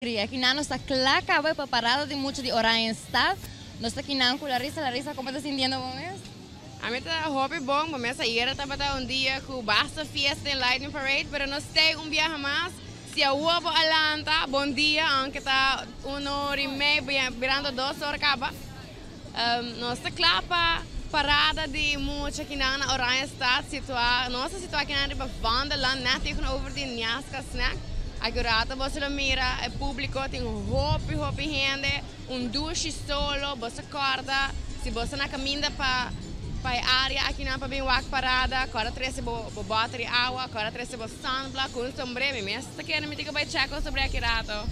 Aqui não está claro que vai para parada de muito de Orion Staff. Nós está aqui não com Larissa, como está sentindo com isso? A mim tá hobby bom, mas ayer estava dia com basta fiesta em Lightning Parade, mas nós temos viaje mais. Se a uva alanta, bom dia, aunque tá 1 hora e meia, virando 2 horas acaba. Nós está claro para parada de muito aqui na Orion Staff, nossa situação aqui na Vanderland, net tegenover die Nyaska Snack. Agora você mira o público tem hopi gente, douche solo, você acorda, se você na caminha para área aqui na para bem parada, agora treze bota de água, agora treze sunblock com sombrero, mas está querendo me diga vai checar sobre aqui rato.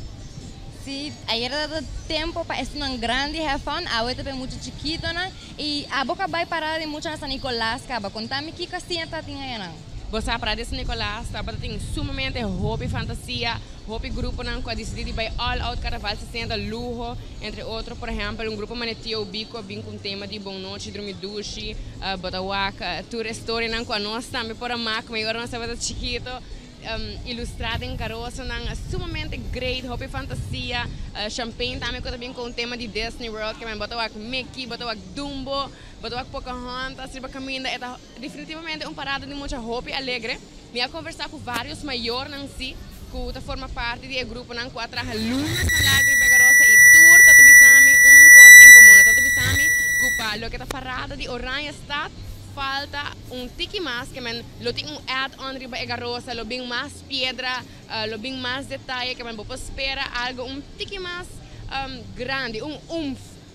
Sim, ayer dado tempo para este um grande refão, agora também muito chiquito, né? E a boca vai parada de muito na San Nicolás, caba, contame que casinha está tinha aí não? Você a Praia de São Nicolás, tem sumamente hobby fantasia, hobby grupo não que decidido vai all out carnaval 60 lujo, entre outros, por exemplo, grupo manetio bico bem com tema de bom noite, dormir duche, botawaka, tour story não com nós também por a mac, mas agora nós estamos chiquito. Ilustrada em caroço, sumamente great, hobby fantasia, champagne também com o tema de Disney World, que é botawak Mickey, botawak Dumbo, botawak Pocahontas, riba caminho, é definitivamente parada de muita hobby alegre. Me a conversar com vários maiores si, que forma parte do grupo não que atrás lunas na larga e begarosa e tour, tata bisami coisa em comum, tata bisami que lo que está parada de Orion Staff. Falta tiki mais, que lo tem add-on riba egarosa, lo bem mais pedra, lo bem mais detalhe, que você espera algo tiki mais grande,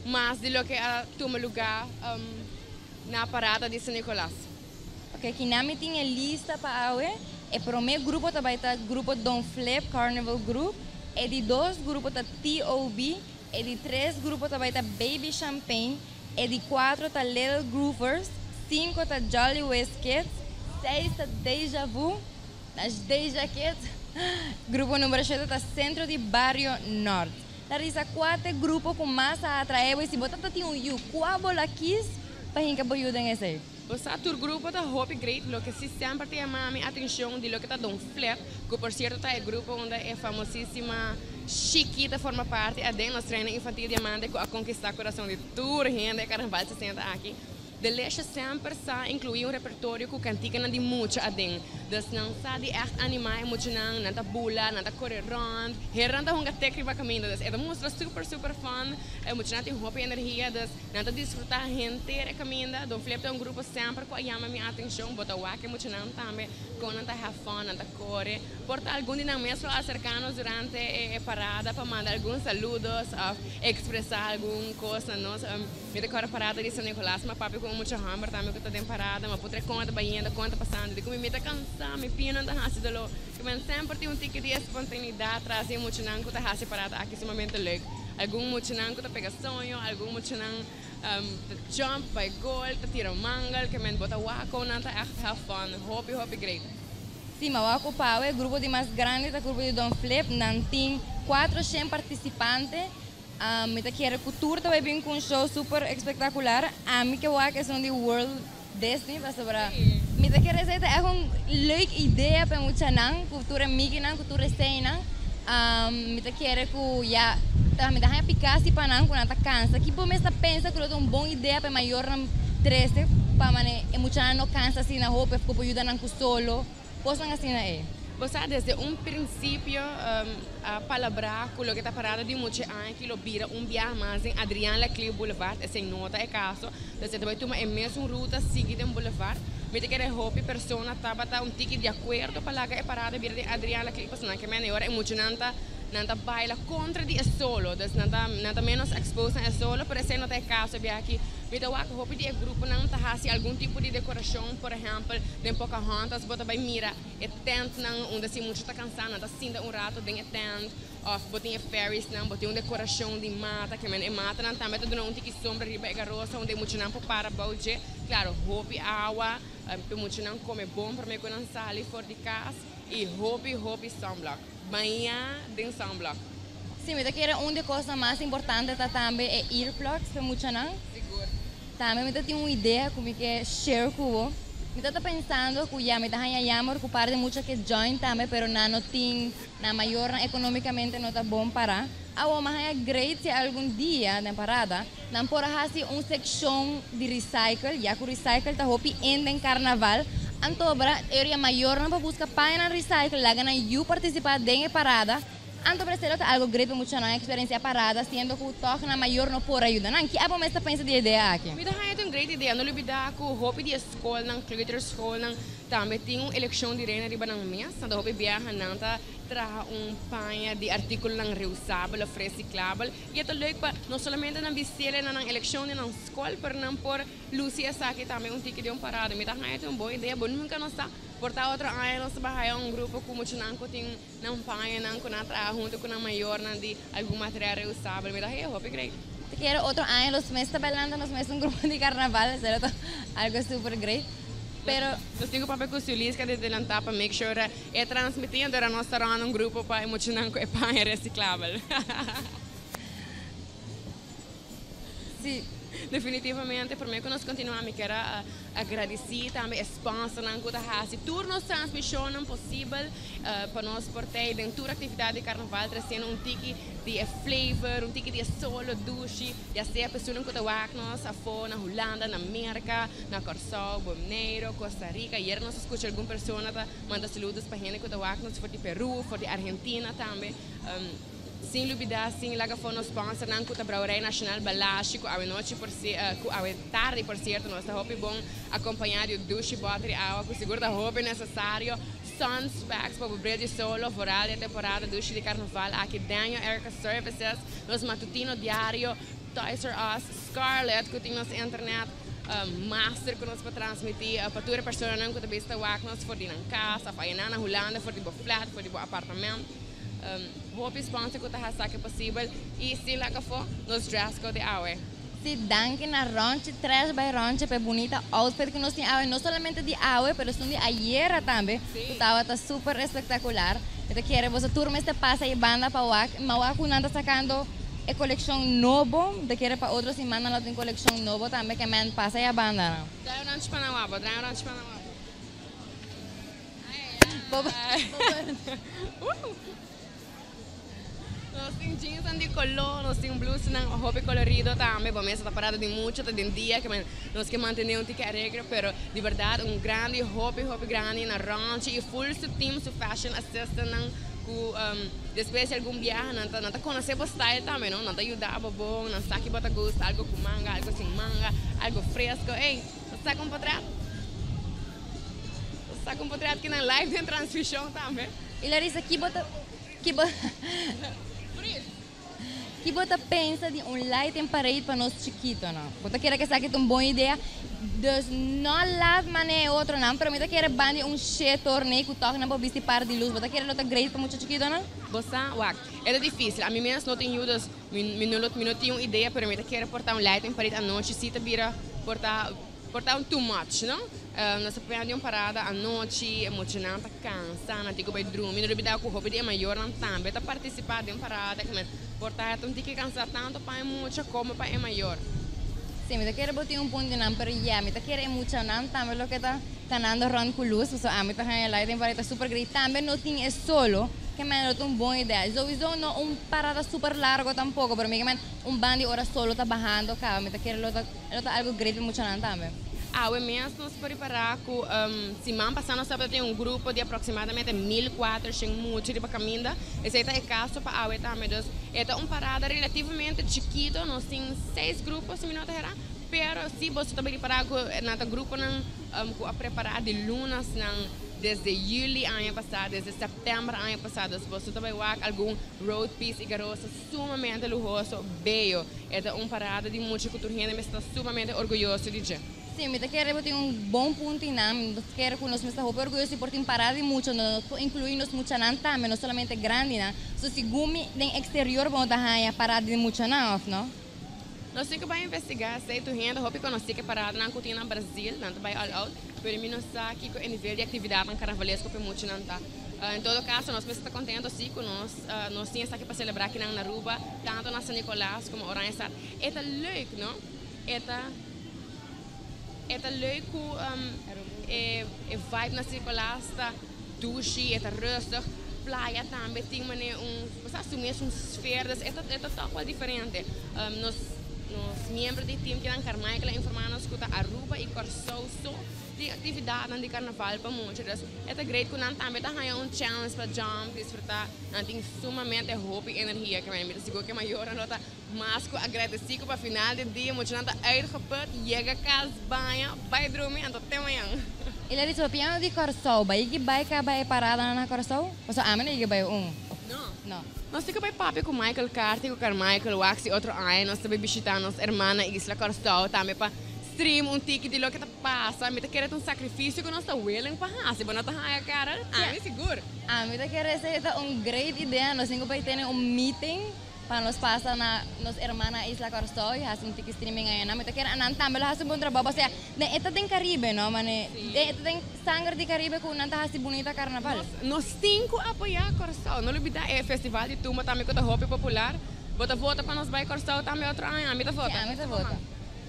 mais de lo que toma lugar na parada de São Nicolás. Ok, aqui na minha tinha lista para hoje, e para o meu grupo também está grupo Don Flip Carnival Group, e de 2 grupos está T.O.B., e de 3 grupos também está Baby Champagne, e de 4 está Little Groovers, 5 está Jolly West Kids, 6 está Deja Vu, as Deja Kids, grupo número 7 está Centro de Barrio Norte. Larissa, qual é o grupo com mais atraente? E se você tem qual bola quis para que você ajude nesse? Você o grupo está hobby great, lo que se sempre tem a minha atenção de lo que está Don Flip, que por certo está o grupo onde é famosíssima Chiquita forma parte, de nós treina infantil diamante que a conquistar o coração de toda gente, carnaval 60 aqui. De leche sempre sa incluir repertório com cantiga de muito adem. Dus não sa de echt animais muito não tá bula, não tá correr rond. Heranda hunga tekriba caminho, dus é mostra super fun. É muito não tem hobby energia, dus não tá desfrutar gente é caminho. Do flip é grupo sempre que chama minha atenção, bota o que muito não também, com não tá have fun, não tá correr. Porta algum de nós mesmo acercarnos durante a parada para mandar alguns saludos, expressar alguma coisa, nós me decora parada de São Nicolás, mas papi com muito hammer também que está em parada, mas putre conta baindo, conta passando, de como me tá cansado, me pina da hasi dalo, que man sempre tem tique de espontaneidade, trazer muito não que tá hasi parada aqui esse momento legal. Algum muito não que tá pega sonho, algum muito não jump, by goal, tá tira mangal, que man bota wako, não tá echt have fun, hobby great. Sim, mas o Acopau é o grupo de mais grande, o grupo de Don Flip, não tem 400 participantes. Me quero cultura também vem com um show super espetacular. A mim que eu acho que são de World Disney, para sobrar. Me quero dizer é uma leuke ideia para muita não, cultura miga não, cultura cena. Me quero que já me dá picar se para não quando tá cansa. Que por mim pensa que é uma boa ideia para maior não 13 para mané e muita não cansa assim na roupa, porque ajuda não com solo. Posso assim é. Você desde princípio a palavra com o que está parado de muitos anos que lo vira viaje mais em Adrián Leclerc Boulevard, sem nota é caso, desde também toma a mesma ruta seguida em Boulevard, me te quer hobby persona tava tique de acordo para que é parada vira de Adrián Leclerc, porque que melhor é muito nanta baila contra de solo, dus nanta menos exposta a solo, por isso não tem caso bem aqui. Então, o hobby de grupo não está fazendo algum tipo de decoração, por exemplo, de Pocahontas, bota vai mira, é tent não, onde se muito está cansado, está sinta rato dentro tent, ou botinha fairies não, botinha uma decoração de mata, que é mata não, também está dando tique sombra riba e garosa, onde muito não para baúde, claro, hobby água, muito não come bom para mim quando não sai fora de casa, e hobby sunblock, banha de sunblock. Sim, eu quero uma das coisas mais importantes também é earplugs para muito não. Também me tem uma ideia como que é share com Me estou pensando que já me está ganhando ocupar de mucho que join também, pero não tem, na maior economicamente não está bom para. Agora, mas é great se algum dia na parada, não por assim section de recycle, já que o recycle está hopi em carnaval. Antobra, area maior não busca página recycle, lá ganha you participar de parada. Antobra será algo great para muita não experiência parada, sendo que o toque na maior não por ajuda. Não, que a bomba está pensando de ideia aqui. Me dá uma grande ideia, não lhe dá que o hobby de escola, não glitter escola, não também tem uma eleição de reina riba ng mês, então hobby viaja não tá traga panha de artículo não reusável, reciclável, e é leuk para não somente na visita na eleição de na escola, mas não por Lucia Saki também ticket de parada. Me dá uma boa ideia, bom nunca não está. Porta outro ano nós trabalhamos grupo com muito não tem não panha não com nada junto com a maior não de algum material reusável. Me dá hobby great. Quiero otro año, los meses bailando, los meses un grupo de carnaval, será algo super great. Pero nós temos papel com o Sulisca de adelantar para make sure é transmitindo era nós estar um grupo para emocionar com panha reciclável. Sim. Definitivamente, por mim que nós continuamos, me quero agradecer também o sponsor não que se turnos transmissão não possível para nós portar dentro da atividade de carnaval trazendo ticket de flavor, ticket de solo duche, já seja pessoa que está nós a fora na Holanda, na América, na Corsol, Bonaire, Costa Rica, e nós escutamos alguma pessoa que manda saludos para gente que está nós for de Peru, for de Argentina também. Sem dúvida, sim, lá fora nos sponsor não que a Braueria Nacional Balástico, a noite por si, a tarde por certo, nós está hobby bom acompanhado de duche, battery, água, que seguro da hobby necessário, sunspacks para o brilho de solo, voral de temporada, duche de carnaval, aqui Daniel Erica Services, nos matutino diário, Toys R Us, Scarlett, que tem nossa internet, master que nós para transmitir para toda pessoa não que também está nós for de na casa, para ir na Holanda, for de bo flat, for de bo apartamento. Hoop sponsor que está que possível e se lá que for nos dress code de aue. Se danke na Ronche, 3 by Ronche, para bonita outfit que nós temos não somente de aue, mas também de ayer também. Está super espetacular. Eu quero você turma esta passa e banda para o Mauac está sacando a coleção novo, eu quero para outra semana ela tem coleção novo também que man passa e a banda. Dá Ranch Panawabo. Nós temos jeans de color, nós temos blusa de hobby colorido também. Bom, essa parada de muito, de dia que nós que manter um tique regra, pero de verdade grande hobby grande na ranch e full team su fashion assistant ku depois de algum viagem não tá conhecer o style também, não tá ajudar bom, não sabe que bota gosto, algo com manga, algo sem manga, algo fresco. Ei, está com portrait? Está com portrait aqui na live de transmissão também. E Larissa, que bota que você pensa de light em parede para nós chiquito, não? Você quer que saque uma boa ideia, dus não lá mané outro não, mas você quer bande torneio que toca na para vestir de luz, você quer outra great para muito chiquito, não? Você, é difícil, a mim mesmo não tenho ajudas, não tenho ideia, mas eu quero portar light em parede à noite, se vira portar too much, não? Nós apanhamos parada à noite, emocionante, cansada, tipo vai dormir, não deve com o hobby de maior não também, tá participar de uma parada que portar não tem que cansar tanto para muito como para maior. Sim, me quero botar ponto de não, mas já, me quero emocionante também o que está ganhando run com luz, so a mim tá ganhando light em parede super great, também não tem solo, que me dá uma boa ideia. Sowieso não parada super largo tampoco, pero me band de hora solo tá bajando, cara, me quero algo great emocionante também. O mês nos preparar com semana passada nós temos grupo de aproximadamente 1.400 muito para caminhar. Esse é o caso para a também. É uma parada relativamente chiquita, nós temos 6 grupos se minutos era. Pero se você também preparar com nosso grupo com a preparar de lunas desde julho ano passado, desde setembro ano passado, você também vai algum road piece e garoto sumamente luxuoso, bello. É uma parada de muita cultura, mas está sumamente orgulhoso de dizer. Sim, me quero ter bom ponto em nome, quero que nós estamos orgulhosos por ter parado de muito, incluindo muito não também, não somente grande, né? So se gumi den exterior vão dar parado de muito não? Nós temos que investigar, sei tu renda, roupa que nós temos que parar na cozinha no Brasil, não vai all out, pero mim não sabe que o nível de atividade no carnavalesco é muito não tá. Em todo caso, nós estamos contentes sim com nós temos aqui para celebrar aqui na Aruba, tanto na São Nicolás como Oranjestad. É leuk, não? Esta leuk hoe vibe na circolasta, douche, esta rustig, playa também tem maneira você assume um esfera, esta toque diferente. Nos membros do time que dan Carmichael informando-nos que Aruba e Corsou de atividade de carnaval para muitos. É great que nós também temos challenge para jump, desfrutar, nós temos sumamente hope e energia que me seguro que maior nota mais que agradecido para final do dia, muitos nós uitgeput, chega a casa, banha, vai dormir, até amanhã. Ele disse, o piano de Corsou, vai que vai acabar parada na Corsou? Você ama que vai Não. Nós ficamos bem papo com Michael Carter, com Carmichael, Wax e outro ano. Nós também visitamos nossa irmã na Isla Corsou, também para stream ticket de lo que passa. Me quer um sacrifício que nós estamos willing para fazer. Mas nós estamos cara, me seguro. Me quer ser great ideia. Nós temos que ter meeting para nós passar na nossa irmã na Isla Corsou e fazer ticket streaming aí. Me quer anan também fazer bom trabalho. Porque esta tem Caribe, não? Esta tem sangue de Caribe que não está bonita carnaval. Nós temos que apoiar Corsou. Não olvidar é festival de tumba também com a roupa popular. Bota vota para nós vai Corsou também outro ano. A mim tá vota. A mim tá vota.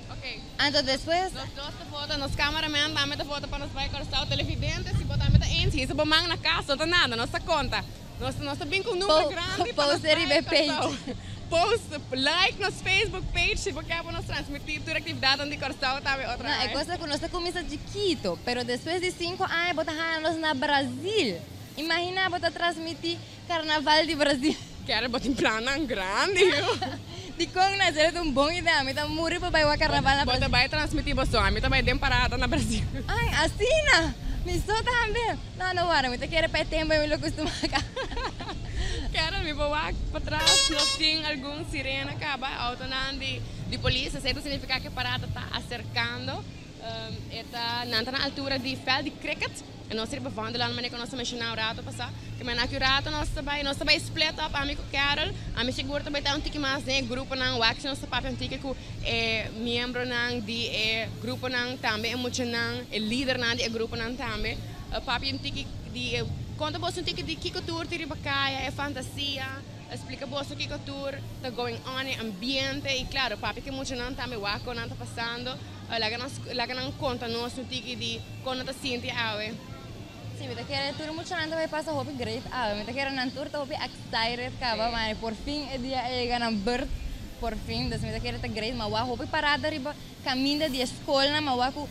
Ok. Então depois. Nós dois tá vota, nós cameraman também tá vota para nós vai Corsou, televidente, se botar meta ente, isso é bom na casa, não nada, nossa conta. Nós também com um número grande para post page. Post, like nos Facebook page, se porque nós transmitir toda a atividade de Corsou também outra. Não, é coisa que nós começa chiquito, pero depois de 5 anos botar nós na Brasil. Imagina botar transmitir Carnaval de Brasil. Quero botar em plano grande. Di kong nasir itong bong ida, may muri pa ba Carnaval na Brasil? Bota vai transmitir boso, ami também dem parada na Brasil. Ai, assim me solta também. Não, wara, me quer para tempo eu lo costumo cá. Quero me voar para trás, nós tem algum sirena acaba auto de polícia, isso significa que a parada está acercando. Está na altura de veld de cricket. En nós estamos wandelen, maar ik kan mencionar o rato passar. Que men aqui o rato nós também split up, amigo Carol, amigo seguro também tá tiki mais né grupo não wax nós papo tiki que membro não de grupo não também muito não líder não de grupo não também papo tiki de conta você tiki de Kiko Tour tiri bacaya é fantasia explica você Kiko Tour tá going on é ambiente e claro papo que muito não também waco não tá passando lá que não conta nós tiki de quando tá sinti awe. Sí, me quer tudo muito nada vai passar hopi great. Me quer nan tour hopi excited kaba, mas por fim é dia chega na bird por fim, das me quer tá great, mas wa hopi parada riba caminho de escola, mas wa ku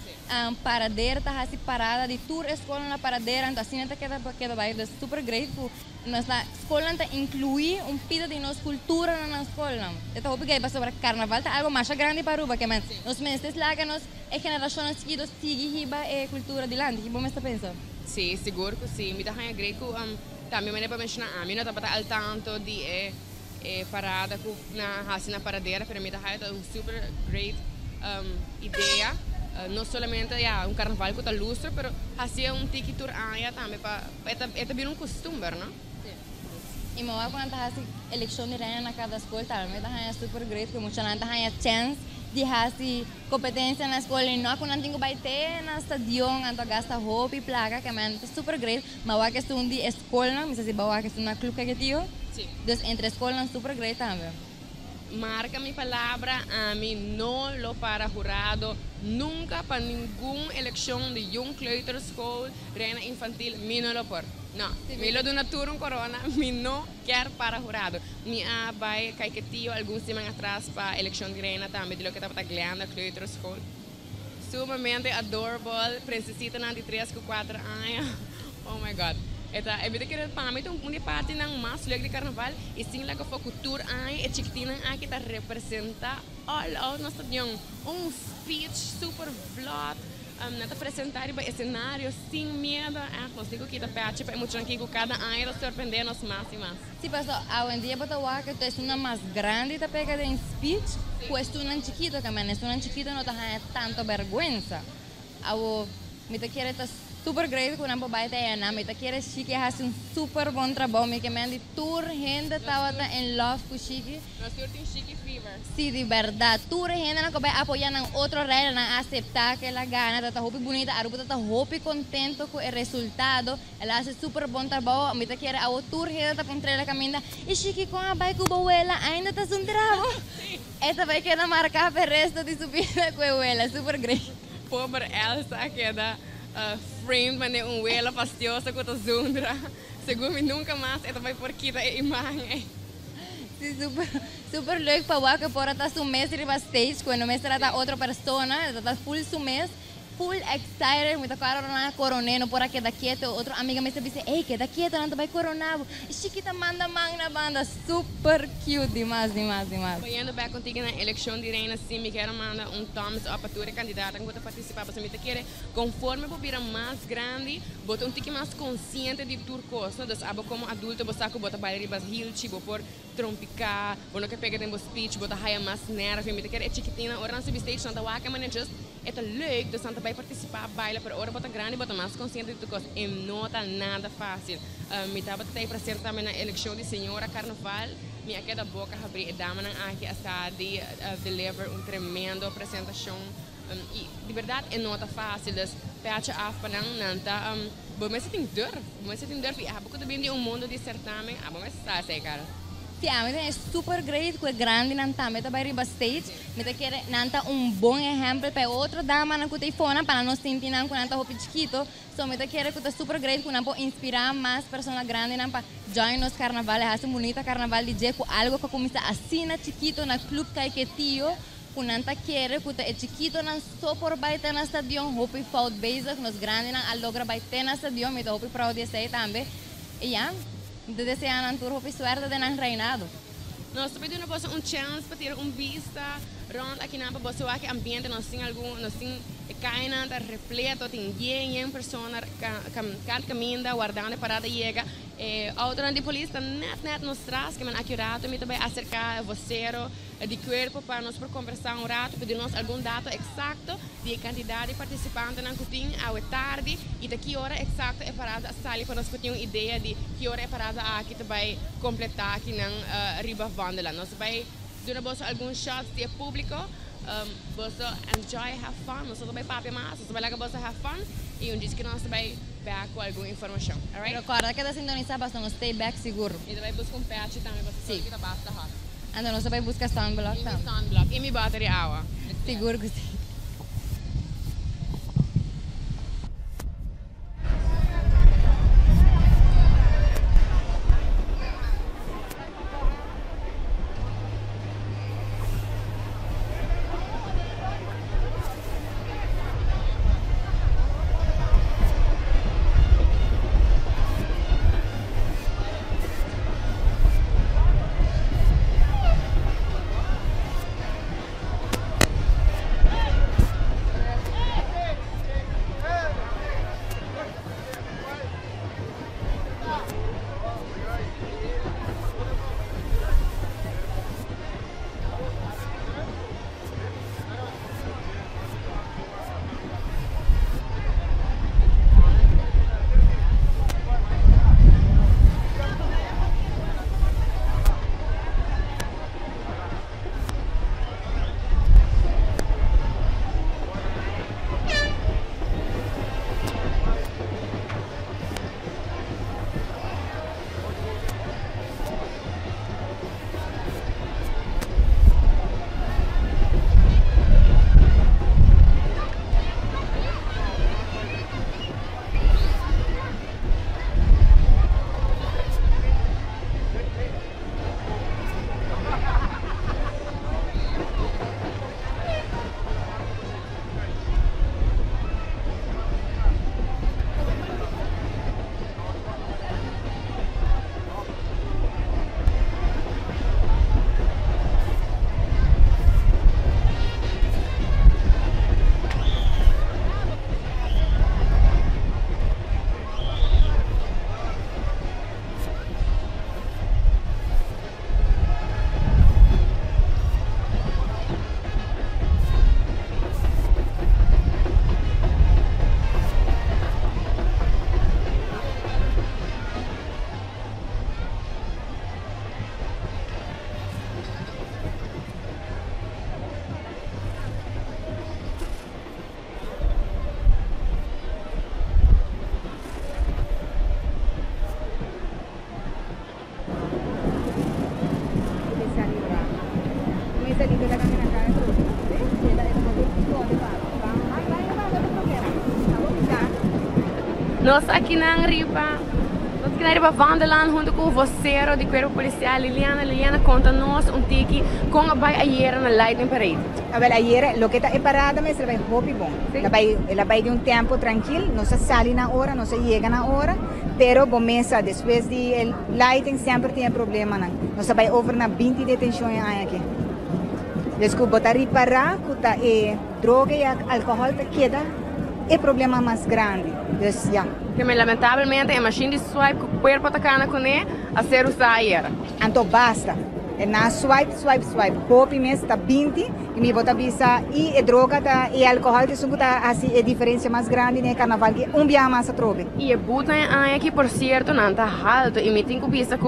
paradeira tá hasi parada de tour escola na paradeira, então assim tá queda vai, das super great ku nossa escola tá incluir pito de nossa cultura na escola. Então hopi que vai sobre carnaval tá algo mais grande para Aruba que man. Nos meses lá que nós gerações seguidas sigue riba cultura de lá, que bom está pensando. Sim, seguro que sim. Me dá a greco também me para mencionar a mim não está para al tanto de parada com na paradeira, para mim dá uma super great ideia. Não somente carnaval que tá lustre, pero assim tiki tour também para é também costume, não? E mo quando tá assim eleição de reina na cada escola, também dá super great que muita gente tem a chance de fazer competência na escola e não quando tenho vai ter na estadião então gasta roupa e placa que é super great mas a questão de escola não se bawa a questão na clube que tio sim então entre escola super great também marca minha palavra a mim não lo para jurado nunca para nenhuma eleição de young kleuterschool reina infantil mim não lo por não, me lo de una tour corona, me não quer para jurado. Me vai cair que tio alguns semanas atrás para eleição de reina também de lo que estava taglando Kleuter School. Sumamente adorable, princesita de 3 ou 4 anos. Oh my God. Eta é bem que para mim uma parte não mais legal de carnaval e sim lá que foi cultura aí e chiquitina aqui tá representa all out nossa young speech super vlog nata apresentar e cenário sem medo nós digo que tá parte para muito aqui com cada ano surpreender nos mais e mais sim pastor hoje em dia bota o que tu és uma mais grande tá pega em speech pues tu não chiquito também es tu chiquito não tá tanto vergüenza ao me te quer tá super great com uma baita na me te quer chique hace super bom trabalho que me de tour gente estava em love com chique nós tem chique fever sí de verdad tour gente não vai apoiar não outro rei não aceitar que ela gana tá hopi bonita Aruba tá hopi contento com o resultado ela hace super bom trabalho me te quer ao tour gente tá contra ela caminha e chique com a bike com abuela ainda tá um trabalho esta vai quedar marcar para o resto de sua vida com ela super great pobre Elsa queda framed de um wela fastiosa com a zundra. Segundo me nunca mais ela vai por quitar a imagem. Sí, super leuk para wakker por estar su mes riba stage, quando mes trata outra persona, está full su mes, full excited, me tocaram na coronel, por aqui da quieto, outra amiga me disse, ei, que da quieto, não vai coronavo, e chiquita manda mang na banda, super cute, demais. Indo bem contigo na eleição de reina, sim, me quero mandar thumbs up a tua candidata que você participar, você me quer, conforme você vira mais grande, você tique mais consciente de tua coisa, então, abo como adulto, você sabe que você vai riba hilchi, você por trompicar, você não quer pegar tempo speech, você raia mais nervo, me quer, é chiquitina, ora na substage, não tá waka, mas just, é leuk, então, você vai participar, baila, para ora você grande, você mais consciente de tua coisa, e não tá nada fácil. Me estava até para ser também na eleição de senhora carnaval, me aquela boca abrir e dama nang aqui a de deliver tremendo apresentação e de verdade é não tá fácil das pecha af panang nanta mas tem dor e abo que também de mundo de certamen abo mas está sei cara. Sì, è super great, quei grandi nanta, meta vai riba stage, meta quer nanta bom exemplo para outra dama na kutai fona para não sentir nan ku nanta hopi chiquito, so meta quer que super great ku nampo inspirar mais pessoas grandes nan pa join nos carnaval, hace bonita carnaval DJ ku algo que começa assim na chiquito na club kai que tio, ku nanta quer ku é chiquito nan so por baita na stadion, hopi fault basic nos grandes nan alogra baita na stadion, meta hopi proud de sei também. E já de desejar a tour hopi suerte de nan reinado. Nós pedimos você chance para ter vista rond aqui na você que ambiente nós tem caina tá repleto tem 100 pessoas cada caminho guardando parada chega outra de polícia net nos traz que man accurado me também acercar você de corpo para nós por conversar rato pedir nós algum dado exato de quantidade de participantes na cozinha ao tarde e de que hora exato é parada a sair para nós ter uma ideia de que hora é parada aqui também completar aqui na riba vandela nós vai durante alguns shots de público você enjoy, have fun, você também papi mais, você vai lá que você have fun e diz que nós vai back com alguma informação, alright? Recorda que está sintonizado para não stay back seguro. E vai buscar patch também, você sabe que tá basta hot. Então você vai buscar sunblock também. Sunblock e me battery água. Seguro que sim. Bisa digunakan akan terus. Jadi ada mobil itu ada Pak. Bang, Nós aqui na Riba, nós aqui na Riba wandelando junto com o voceiro do Corpo Policial, Liliana. Liliana, conta-nos tiki como vai ayer na Lightning Parade. A ver, ayer, lo que está parada, mas ela vai hopi bom. Ela vai de um tempo tranquilo, não se sai na hora, não se chega na hora, pero bom mesa, depois de Lightning sempre tem problema, não se vai over na 20 detenções aqui. Desculpa, botar reparar que droga e álcool te queda é problema mais grande. Que lamentavelmente a máquina de swipe que o corpo está cana com ele a ser usada ayer. Então basta. Na swipe. Hopi mesmo está 20 e me bota visa e droga tá e álcool que são tá assim a diferença mais grande no carnaval que dia mais a trobe. E buta aqui por certo não tá alto e me tenho vista que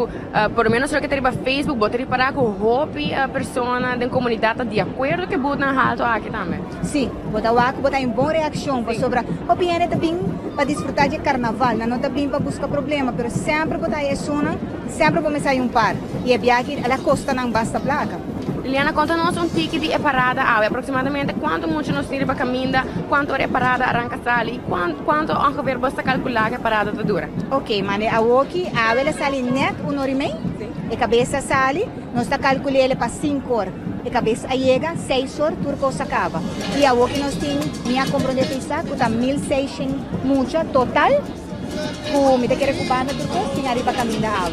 por menos o que tem no Facebook botar para que hopi a pessoa da comunidade de acordo que buta alto aqui também. Sim, botar em boa reação sobre hopi é também para desfrutar de carnaval, não tá bem para buscar problema, mas sempre botar isso sempre vamos sair par e é bem aqui ela costa não basta placa. Liliana, conta-nos ticket de parada aproximadamente quanto muito nos tira para caminhar, quanto hora é parada arranca sali, quanto ongeveer você calcular que a parada tá dura. Ok, mas a walkie, ela sali net 1 hora e meia, e cabeça sali, nós está calculando para 5 horas. E cabeça chega 6 horas, turco se acaba. E a walkie nós temos, minha compra de pizza, que está 1.600 mucha total, com me quer recuperar turco, tem arriba caminho da água.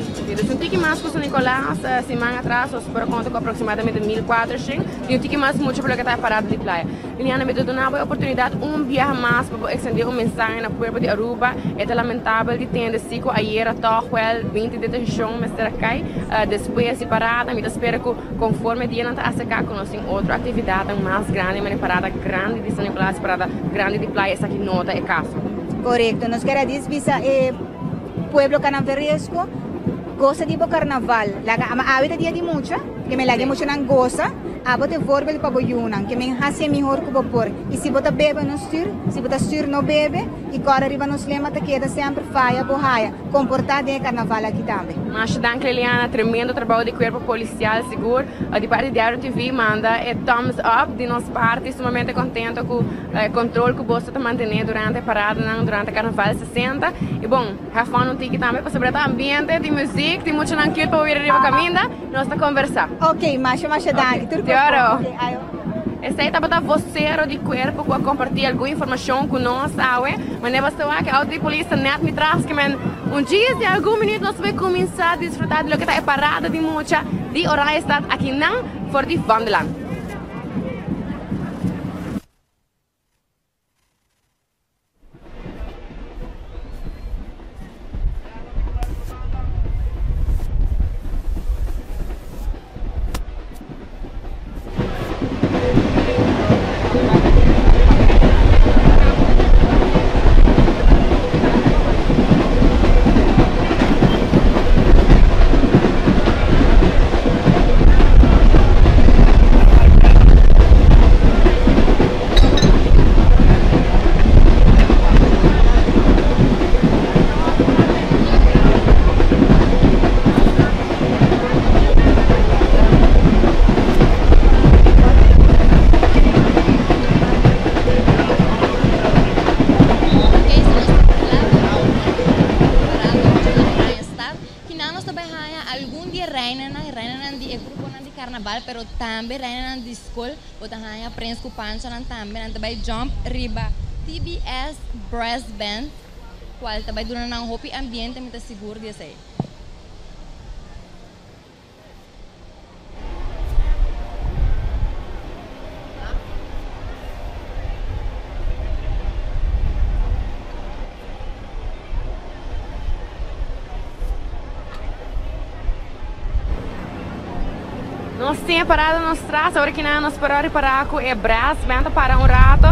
Um ticket mais com o Nicolás, semana atrás, nós por conta com aproximadamente 1.400, e um ticket mais muito para que está parado de praia. Liliana, me deu uma oportunidade, viagem mais para estender mensagem na puerta de Aruba, é lamentável de ter sido ayer a Tohuel, 20 de detenção, mas será que depois de parada, me espera que conforme o dia não está a secar, que nós temos outra atividade mais grande, uma parada grande de São Nicolás, parada grande de praia, essa aqui nota é caso. Correcto, nós queremos dizer pueblo canaveresco gosta de carnaval. A vida dia de mucha, que me lagi mucho nang goza, abo te vorbel pa boyunan, que me hace melhor que por. E se bota bebe no stir, se bota stir no bebe, e agora arriba nos lema te queda sempre faia borraia, comportar de carnaval aqui também. Mas danke Liliana, tremendo trabalho de corpo policial seguro. De parte de Diário TV manda thumbs up de nossa parte, sumamente contente com o controle que você está mantendo durante a parada, durante o carnaval 60. E bom, have fun no ticket também para saber o ambiente de música, de muito tranquilo para ouvir arriba caminho, nós está conversar. Ok, mas danke. Claro. Esse aí está para vocês de corpo que compartilhar alguma informação com nós, mas não basta que a polícia net me traz que dia de algum minuto nós vamos começar a desfrutar do que está parada de muita de horário está aqui não for de Vandeland. Carnaval, pero também reina na escola, botar a prensa com pancho também, também jump riba TBS Brass Band, qual também durante um hopi ambiente muito seguro de sair. Nós temos parado nos traços, agora que nós paramos para é brass band para rato,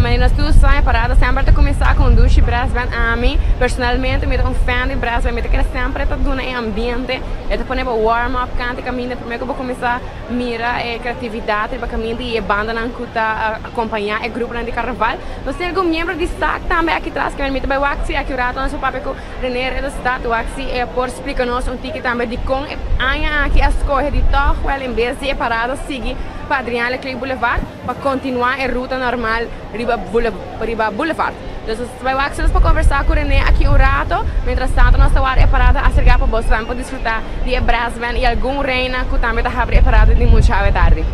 mas nós todos saímos parados sempre para começar com duche brass band. A mim, personalmente, me dá fan de brass band, me quero sempre estar no ambiente, estar para warm up, cante caminho, primeiro que vou começar a mirar a criatividade para caminho e a banda não custa acompanhar o grupo de carnaval. Nós temos algum membro de destaque também aqui atrás, que me também o Axi aqui o rato, nosso papel com René do Estado, o Axi por explicar-nos ticket também de como aqui a escolha de Tohuel em vez de parada seguir para Adriana Clay Boulevard para continuar a ruta normal riba Boulevard. Entonces, vai acceder para conversar com o René aqui um rato, mientras tanto nossa área é parada a chegar para você para desfrutar de Brisbane e algum reina que também está preparado de muito tarde.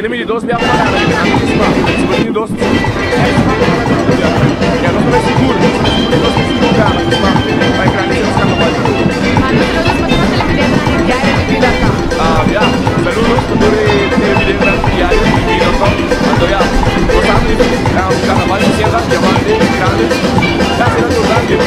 Aquele mini doce me apaga, que tem nada de espaço. Esse mini doce, e a nossa vai segura. Esse doce tem que jogar, mas vai entrar nesse carnaval. Ya, saludos, de Videndra Diario y nosotros, cuando ya, los ángeles, un carnaval de Sierra, diamante, grande, ya será tu cambio.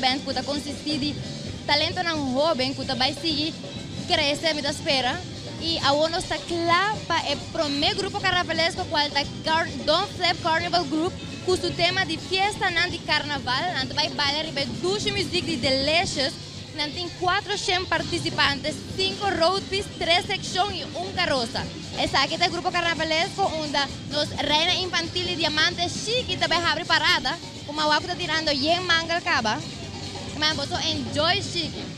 band kuta consistir de talento ng jovem kuta vai seguir crescer me espera e a uno está claro para o primeiro grupo carnavalesco qual está Don't Flip Carnival Group com o tema de fiesta nan de carnaval nanti vai bailar e vai duas música de Delicious nanti tem 400 participantes 5 road piece 3 secções e carroça essa aqui é o grupo carnavalesco onde nos reina infantil e diamante chique também abre parada como a está tirando yen mangal caba mas você enjoy chique.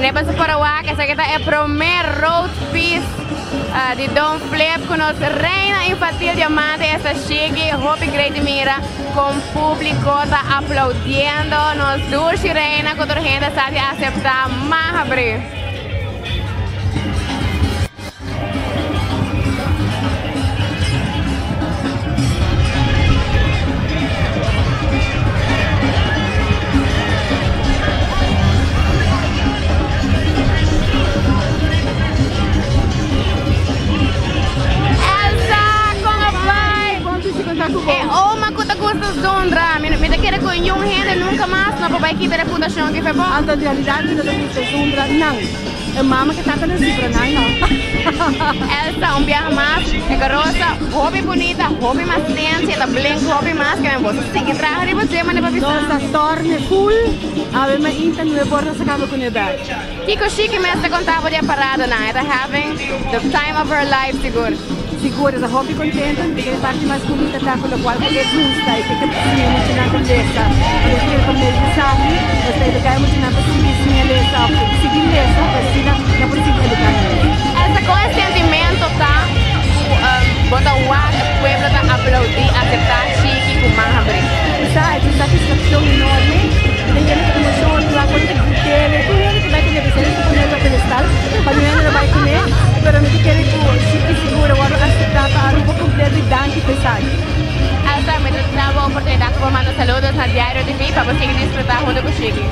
Manepa sa Parawak, essa aqui é o primeiro road piece de Don Flip com nossa reina infantil diamante, essa chique, Hopi Great Mira, com o público tá aplaudindo, nos dulce reina, com a gente está a aceitar mais abrir. Uma coisa gosta de Zondra, me quer com um gente nunca mais não vai que ter reputação que foi bom. Então, na realidade, não tem Zondra, não. É mama que está com a cifra, não. Elsa, viaje mais, é garosa, hobby bonita, hobby mais tensa, tá bem hobby mais, que você tem que trazer e você manda para visitar. Nossa, torne full, a ver, mas então não é borda essa cama com idade. Kiko Chique mesmo contava de parada, não, está having the time of her life, seguro. Segura, a hobby contenta, porque é parte mais bonita da com a qual ele gusta e fica assim emocionante dessa. Eu quero comer de sabe, mas ele quer emocionante para seguir essa, seguir essa, assim na por seguir educar. Essa com esse sentimento tá, bota o pueblo tá aplaudir, aceitar Chique com mais abrir. Sabe, essa satisfação enorme, tem que ter emoção lá quando ele que vai ter que ser que poner no pedestal, para ele vai comer, pero me quer Chique segura o aceitar para um pouco de danke pesado. Elsa, me dava a oportunidade para mandar saludos na Diário TV para você desfrutar junto com Chique.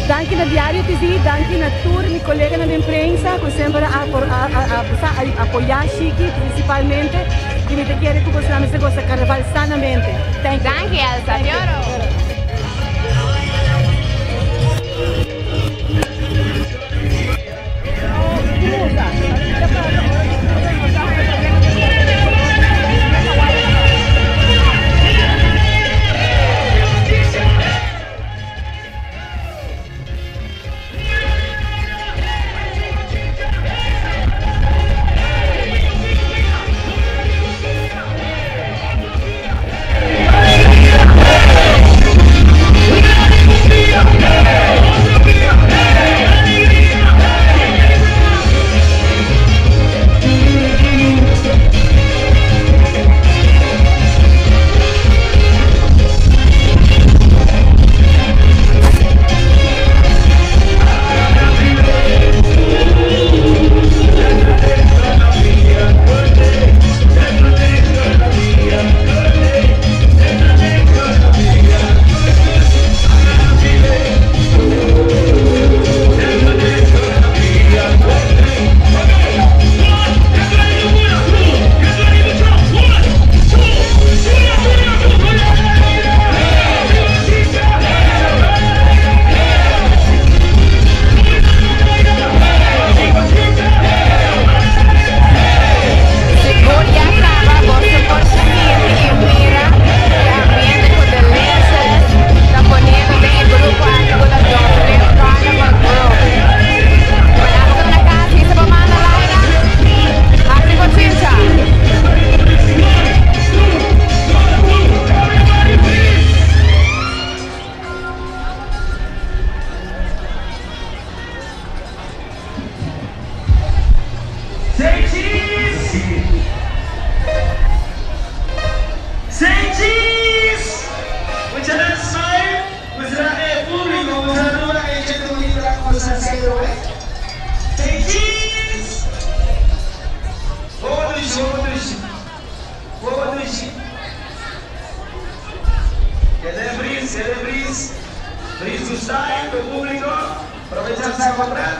Danke na Diário TV, danke na tour, minha colega na imprensa, que sempre a apoiar Chique, principalmente, e me quer que você me gosta de carnaval sanamente. Danke, Elsa, te oro. Please to stand, el público, aprovecharse a comprar.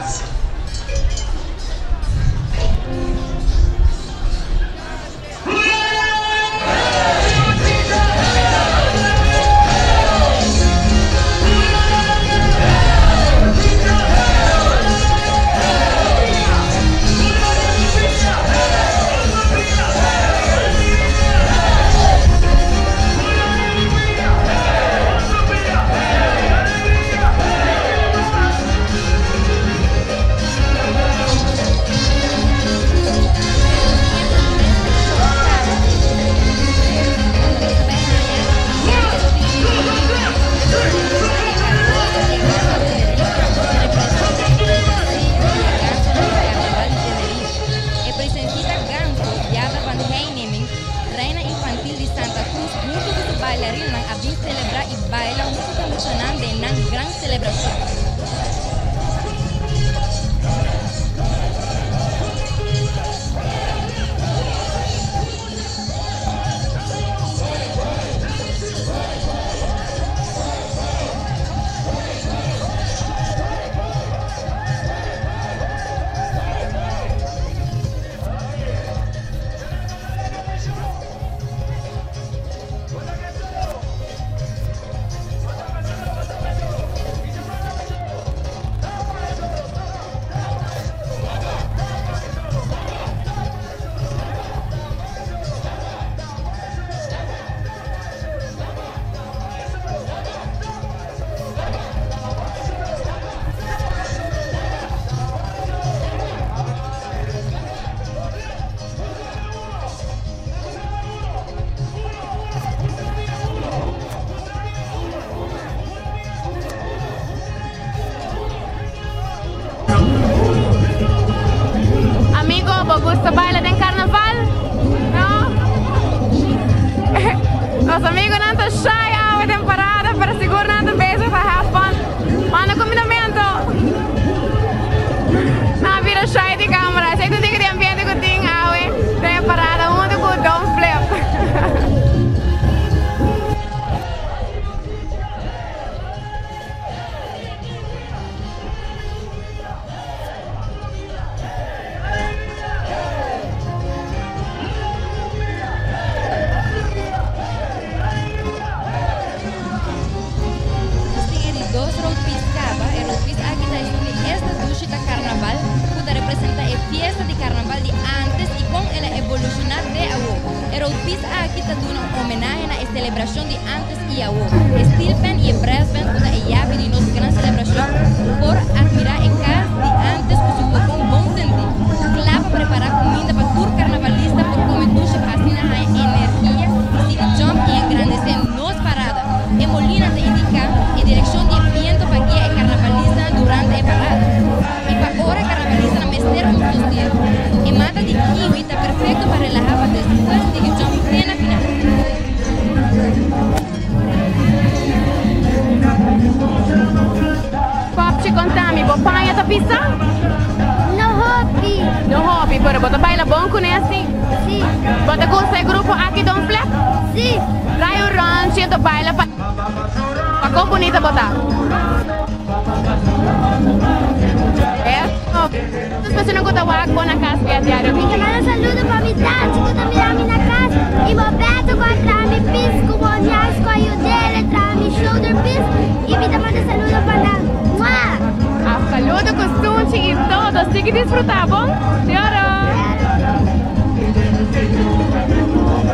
artista aqui está dando homenagem à celebração de antes e agora. Steel Band e Brass Band, quando é a de nossa grande celebração, por admirar em casa de antes, que se foi um bom sentido. Claro, para preparar comida para tour carnavalista, por como tuxa para assim a energia, e jump e engrandecer nos parada. E Molina te indica a direção de evento para guiar a carnavalista durante a parada. E para hora carnavalista na mesteira um dos dias. E mata de kiwi está perfeito para relajar después de que jump plena final. Popci, contami, bopanha tá pista? No hobby, pero bota baila bom com assim? Sim. Bota gosta do grupo aqui Don Flap? Sim. Trai o rancho e baila pa qual bonita botar? Se não conta wag bom na casa via diário. Que manda saludo para mi tante, que também mi na casa. E mo beto contra mi pisco, mo nias com a dele, tra mi shoulder piece. E me manda saludo para lá. Saludo costume e todo, assim que disfrutar, bom? Senhora!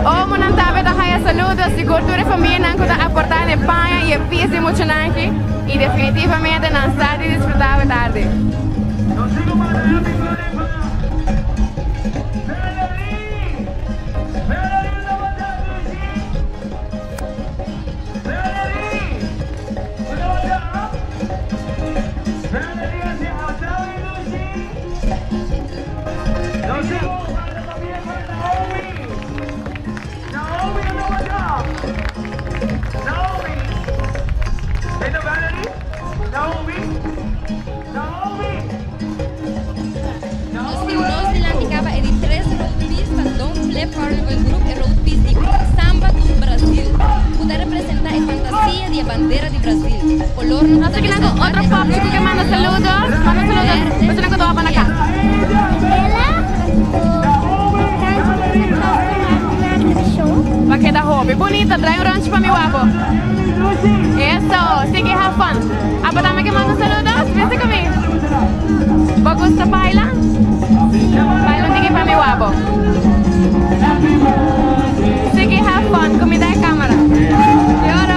Oh, mo não sabe da raia saludos, se cultura e família não conta aportar de panha e pies emocionante e definitivamente não está de disfrutar a tarde. Carnival Group e Road Piece Samba do Brasil. Puder representar a fantasia de bandeira de Brasil. Color no Así que otro pop que manda saludos. Manda saludos. Pues no que van acá. Va quedar hobby. Bonita, trae un rancho para mi guapo. Eso, sigue have fun. Apa también que manda saludos. Vente conmigo. ¿Vos gusta bailar? Baila un tigre para mi guapo. Sigue have fun. Comida de cámara. Lloro.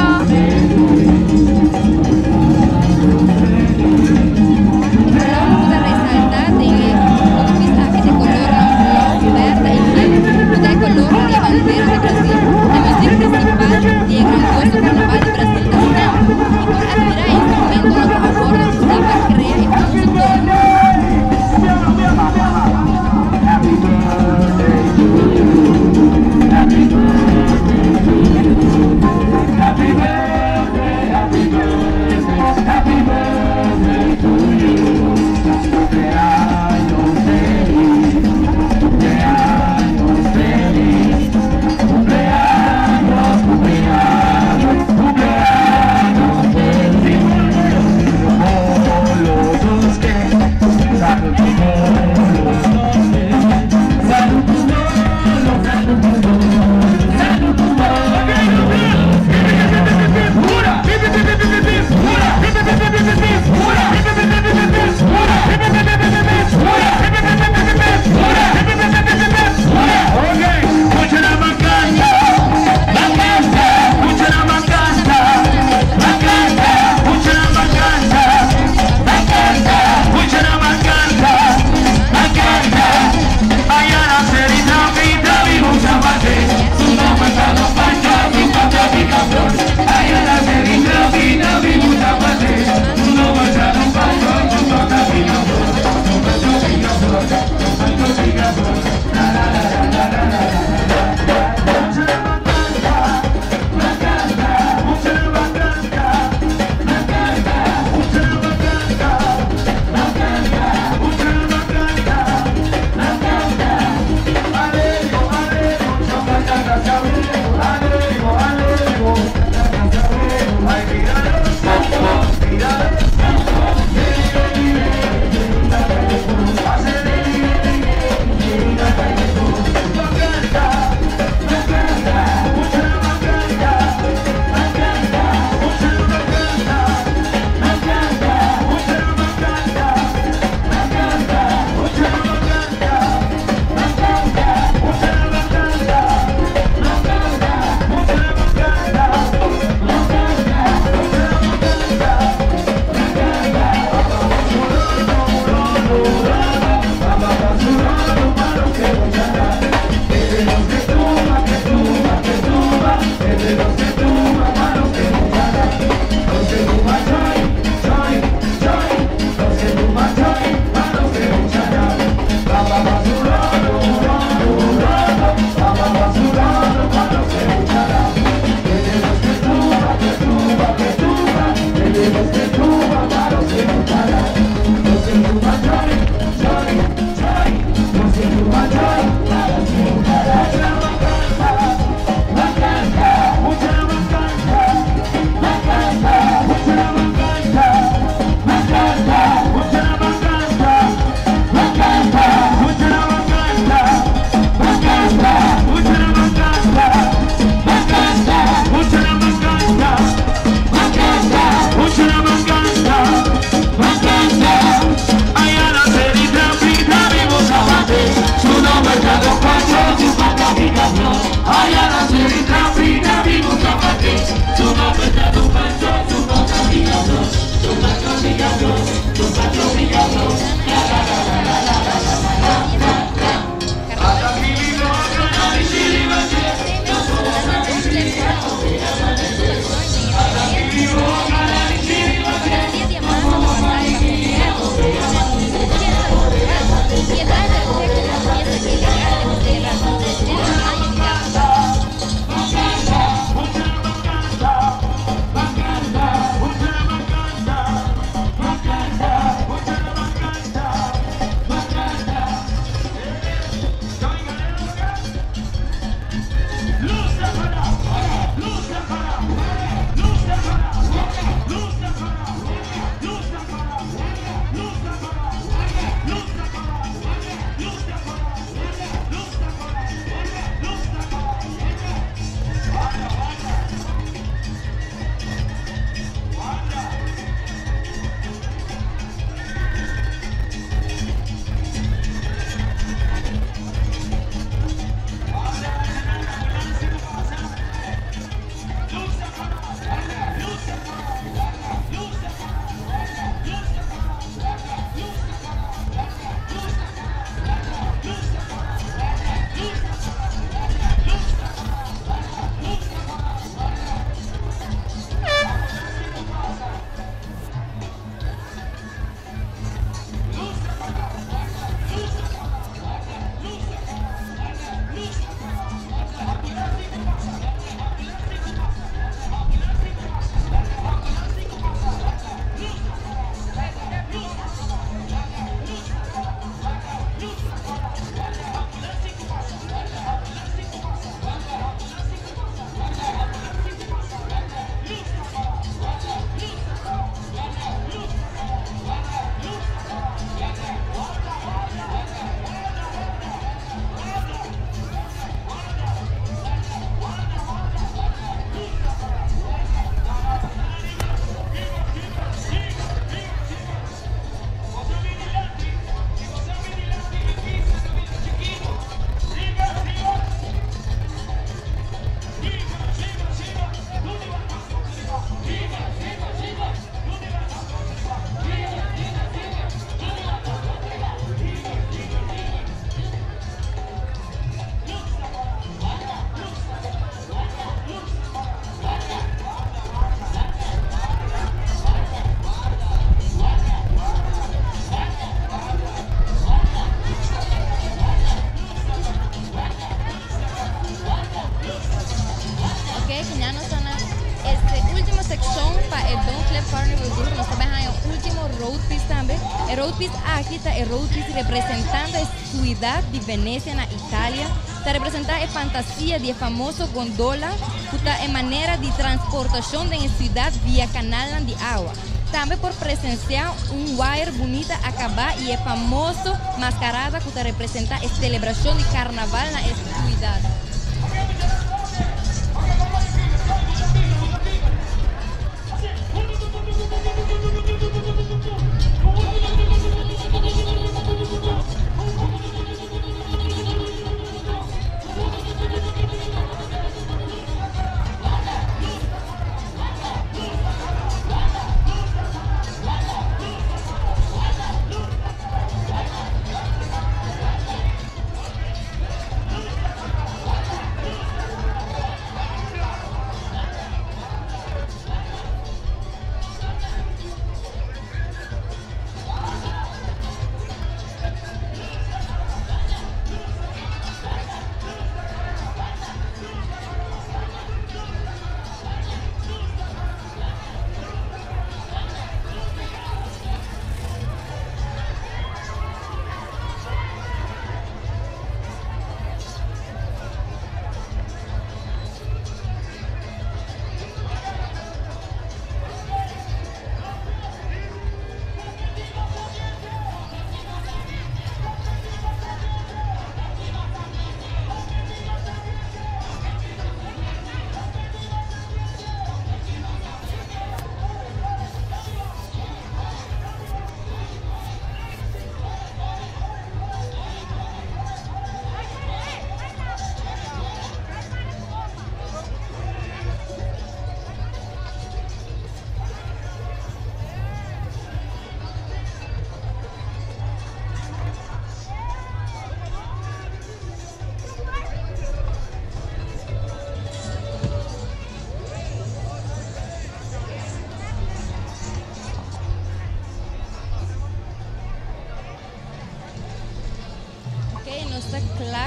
El road piece aquí está el road piece representando la ciudad de Venecia en Italia. Está representando la fantasía de famoso gondola, que está en manera de transportación de la ciudad vía canal de agua. También por presenciar un wire bonita acabar y el famoso mascarada que representa la celebración de carnaval en la ciudad.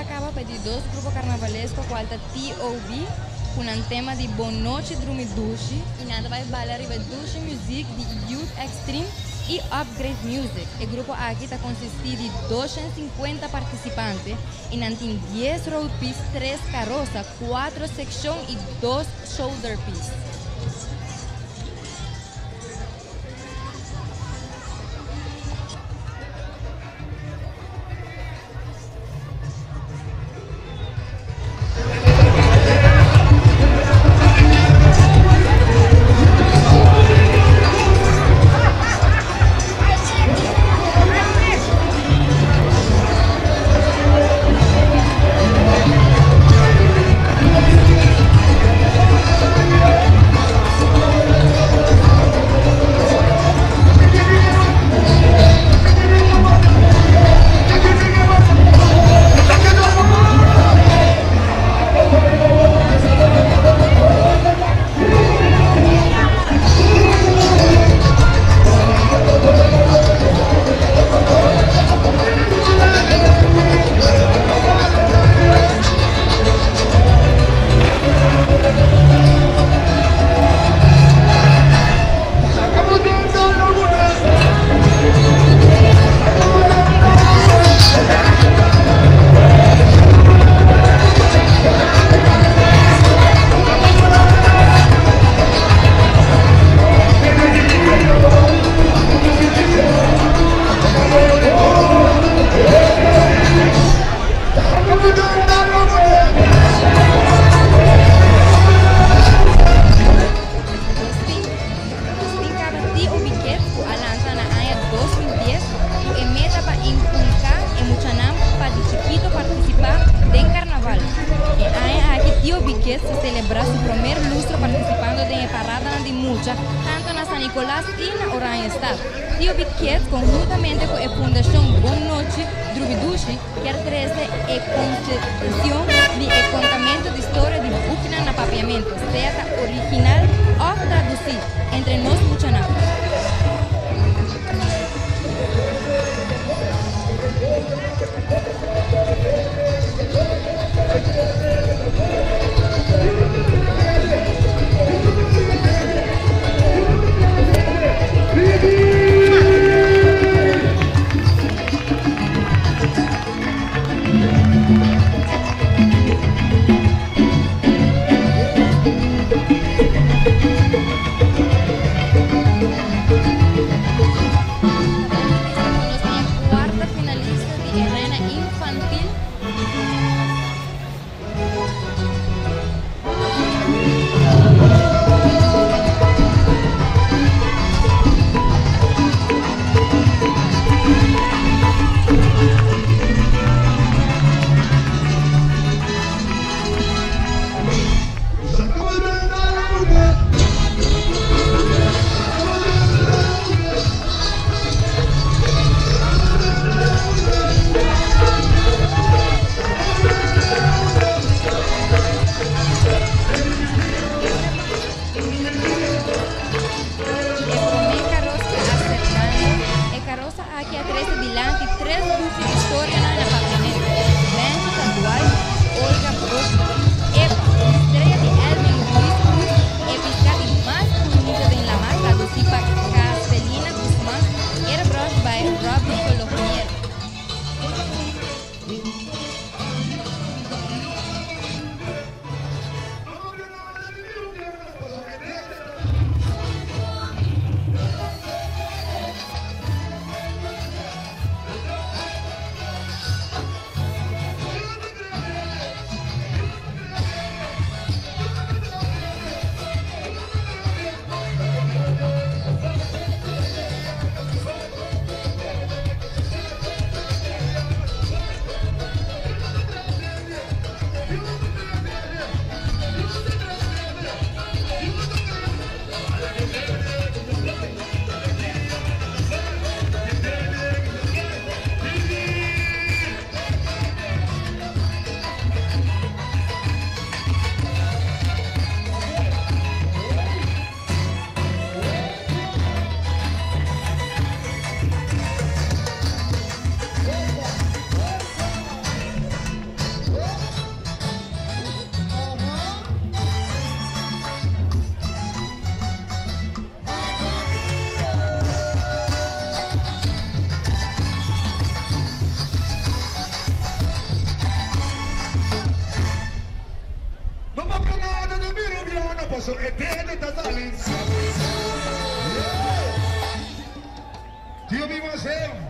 Acaba de dos grupos carnavalescos, cual está T.O.B. con un tema de Bonoche Drumidushi y nada va a bailar Drumidushi Music de Youth Extreme y Upgrade Music. El grupo aquí está consistido de 250 participantes y tiene 10 road piece, 3 carrozas, 4 secciones y 2 shoulder piece. se celebra su primer lustro participando de parada de mucha, tanto en San Nicolás y en Oranjestad. Tío Biquet, conjuntamente con la Fundación Bonoche Drumidushi, que ofrece la concesión de contamento de historia de Bucna en papiamento, sea original o traducido entre nos muchanados. posso eterno totalmente. Dio mi museo.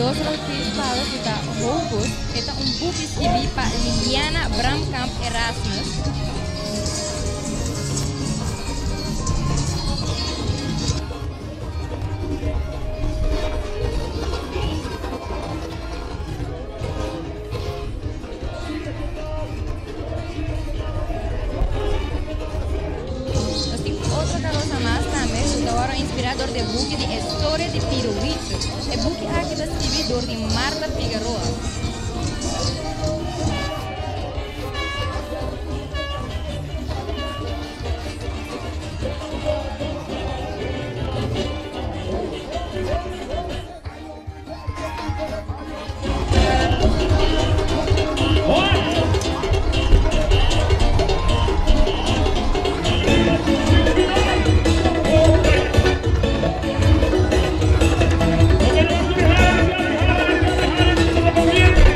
Dos participados kita Hobus, kita bukis ibi Pak Liliana Bramkamp Erasmus. Outra caroça mais também, o inspirador de book de História de Piruíto. É book aqui da escritor de Marta Figueroa. Bien.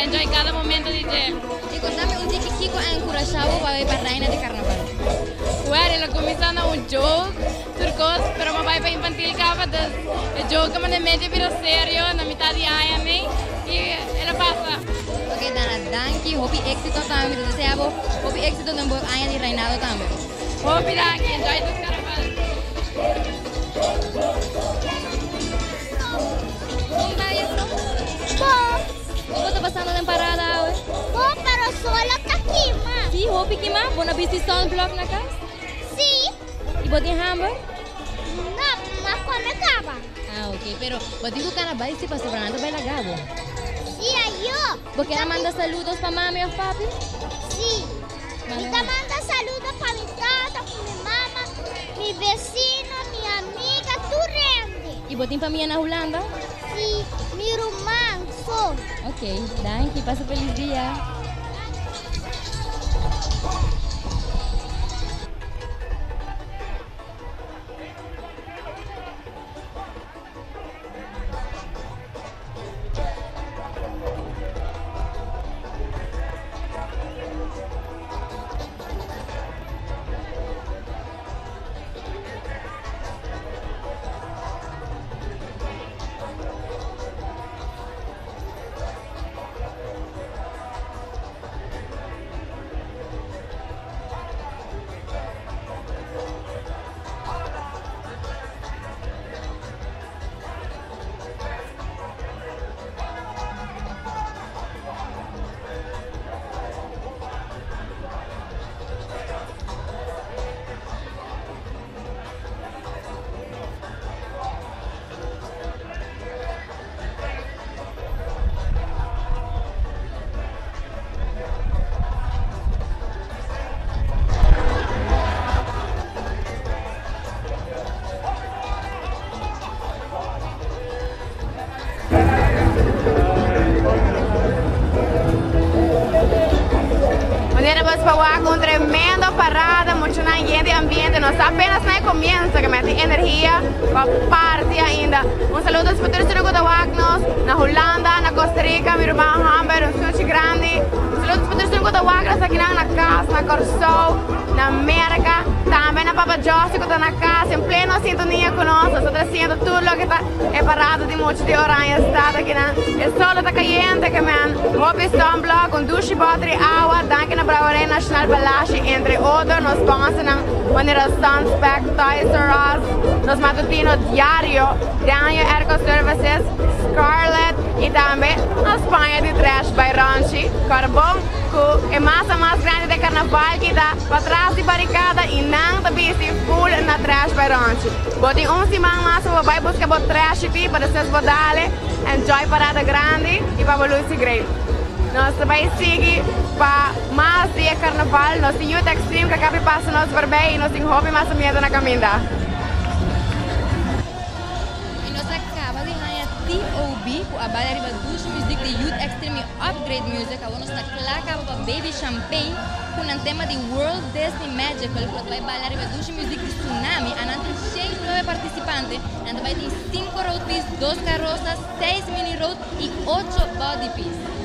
Enjoy cada momento de dia. E contame um dia que Kiko encorajava para ir para a Rainha de Carnaval. Ué, ela começou um jogo, turcos, pero uma vai para infantil cava, o jogo que na média vira sério, na metade de ano, e ela passa. Ok, Dana, danke, hopi éxito também, deseavo, hopi éxito no ano de reinado também. Hopi danke, enjoy this carnaval. Como está isso? Bom. Como está passando a temporada hoje? Bom, pero solo está aqui, ma. Sim, hopi que mais? Bona vista sunblock na casa? Sim. E botin hamburger? Não, mas come cava. Ah, ok, pero botin o carnaval se passou para nada vai la gabo. Sim, eu. Porque ela manda saludos para mami e papi? Sim. Me manda saludos para minha tata, para minha mama, meu vecino, minha amiga, tudo rende. E botin para minha na Holanda? Sim, meu irmão, sou. Ok, danke, passa feliz dia. Con tremenda parada, mucho ambiente, no apenas no comienza, que mete energía para parte ainda. Un saludo a futuros Wagnos, na Holanda, na Costa Rica, mi hermano Hamber, un sushi grande. Un saludo a futuros Wagnos aqui na casa, na Corso, na América, também na Papa Josie, que está na casa, em plena sintonia conosco, está trazendo tudo lo que está parado de mucho de oranha, está aqui na, el sol está caliente, que man, hopi sunblock, un douche battery, agua, danke na Brouwerij Nacional Balashi, entre outros, nos sponsoram maneira Sunspec, Toys R Us, nos matutinos diário, Daniel Erco Services, Scarlett e também a Espanha de Trash by Ranchi, Carbon, que é massa mais grande de carnaval que está para trás de barricada e não está busy full na Trash by Ranchi. Botem semana mais vai buscar o trash aqui para vocês poderem enjoy parada grande e para o Lucy Great. Nós também seguimos para mais dia carnaval, nós temos Youth Extreme que acaba de passar nos barbei e nós temos hobby mais medo na caminhada. E nós acaba de ganhar T.O.B. com a banda Riva Douche Music de Youth Extreme Upgrade Music, agora nós acaba para Baby Champagne com um tema de World Disney Magical, que vai bailar Riva Douche Music de Tsunami, a nós tem 9 participantes, a nós vai ter 5 road piece, 2 carroças, 6 mini road e 8 body piece.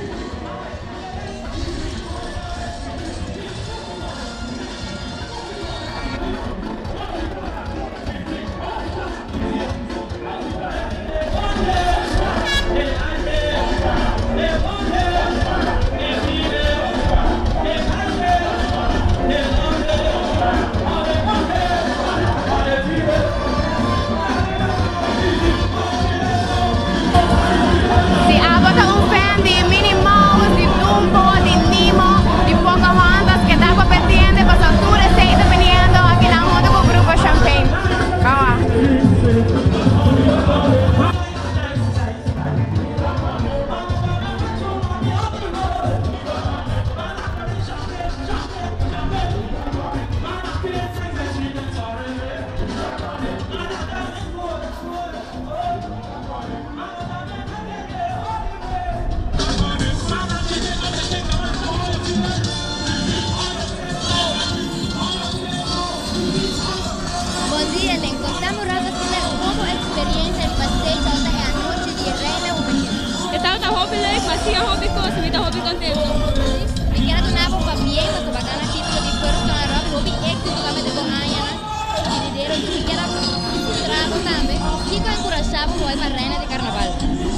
voy para reina de carnaval.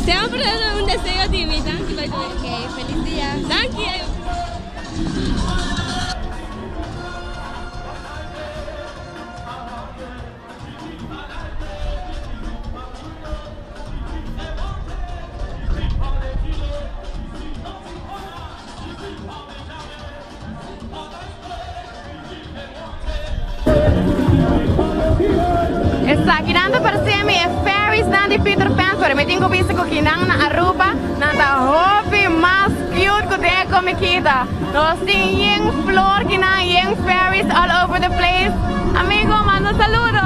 Siempre es un deseo de mí. Thank you, by the way. Ok, feliz día. Thank you. Está girando para semi é Ferris de Peter Pan, pero me tengo visto que kinang na Aruba, nanta hopi mas cute ko de komikita. Nos ting flor kinang yeng Ferris all over the place. Amigo, mando saludo.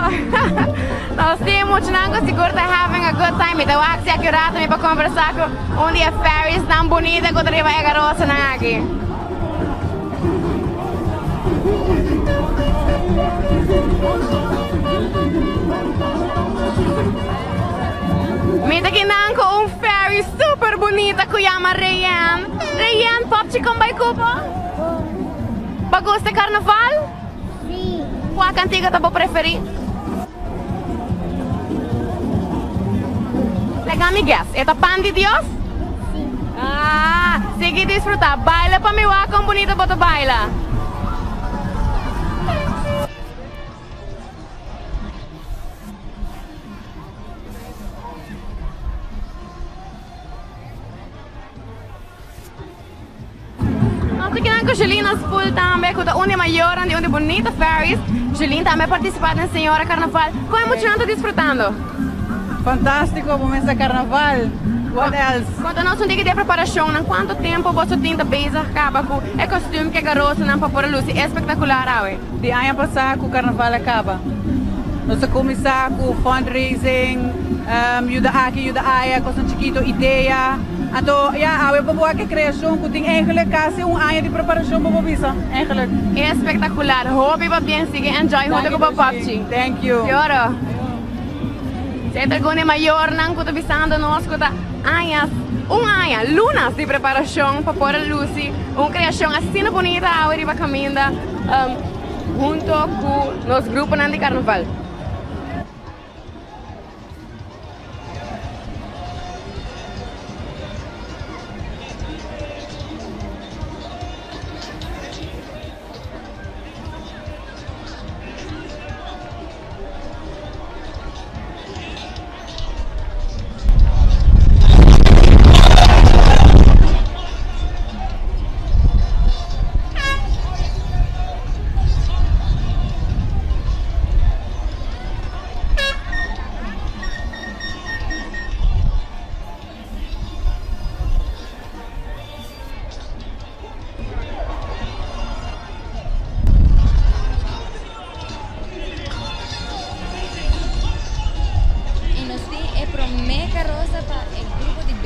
Nos ting mucho nango seguro tá having a good time. Ito aksi accurate mi pa conversar ko un dia Ferris tan bonita ko driva e garosa na aqui. Mita kinang ko un ferry super bonita ko llama Rayan. Rayan, pop chicon by Cupo? Bagus de carnaval? Sí. ¿Cuál cantiga te preferir? Legal, mi guess. ¿Esta pan de Dios? Sí. Ah, sigue disfrutar. Baila pa mi con bonita bota baila. Con Jelina Spool também, com a Unia Maior, onde bonita Ferris. Jelina também participou na Senhora Carnaval. Como emocionante desfrutando? Fantástico, vamos a Carnaval. What else? Conta-nos um dia de preparação, em quanto tempo você tinha beijar acaba com o costume que garoto não para pôr a luz. É espetacular, awe. De ano passado, o Carnaval acaba. Nós começamos com fundraising, ajuda aqui, ajuda aí, com um chiquito ideia. Então, ja, we hebben ook een creatie, we hebben eigenlijk quase een jaar de preparatie voor visa, eigenlijk. Espectacular, hoop je wat bien sigue, enjoy junto com o papi. Thank you. Lloro. Se alguém maior não está visando nós, está anos, lunas de preparação para pôr a luz, uma criação assim bonita, a hora de caminhar junto com nosso grupo de carnaval.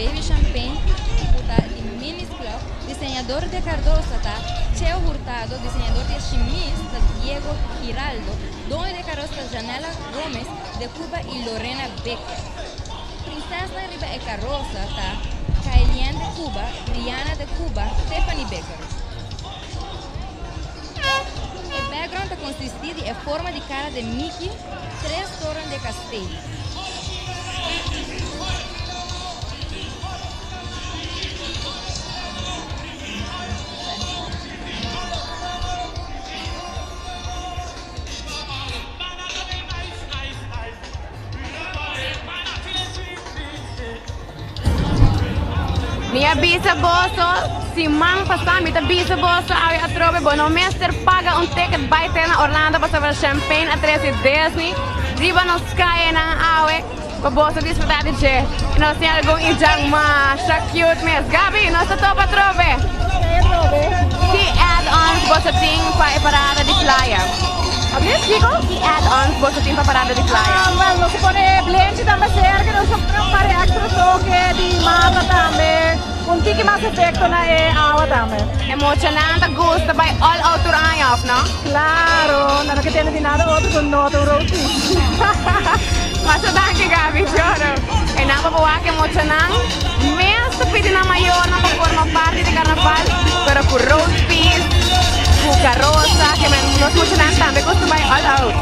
Baby Champagne, de Minis Club, diseñador de Cardosa, Cheo Hurtado, diseñador de Chimis, Diego Giraldo, dueño de Carroza, Janela Gómez, de Cuba y Lorena Becker. Princesa Riba de Carroza, Kaelian de Cuba, Rihanna de Cuba, Stephanie Becker. El background consiste en forma de cara de Mickey, 3 torres de castelo. Minha bisavó, se man passar, minha bisavó, a trove, bueno, mestre paga ticket by na Orlando para ver Champagne atrás de Disney. Riba nos cai na awe, para você desfrutar de che. Nós temos algum ijang mas, cute mes. Gabi, nós estamos para trove. Que add-ons você tem para a parada de playa? Abis, Kiko? Que add-ons você tem para a parada de playa? Well, nós pone blend também cerca, nós vamos para extra toque de mata também. Um tiki mais efeito na água também. Emocionante, gusto by all out tour off, não? Claro, não que tem nada outro com nota roti. Mas eu danke, Gabi, choro. E na papuá que emocionante, mesmo pedindo na maior, não para formar parte de carnaval, pero com roast beef, com carroça, que nos emocionante também, gusto by all out.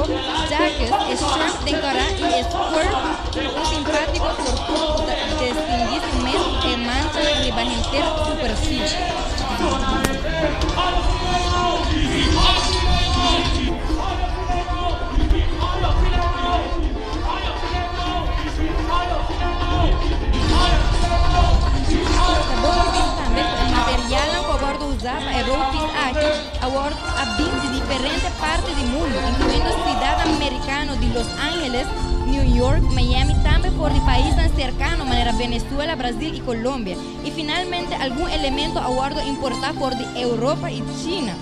grupo, Jacques es Shrimp de Encara y Squirt, un simpático por distinguidamente que mancha de bajanter superficie. El road trip aquí a 20 diferentes partes del mundo, incluyendo ciudades americanas de Los Ángeles, New York, Miami, también por el país tan cercano, manera Venezuela, Brasil y Colombia. Y finalmente algún elemento a bordo importado por de Europa y China.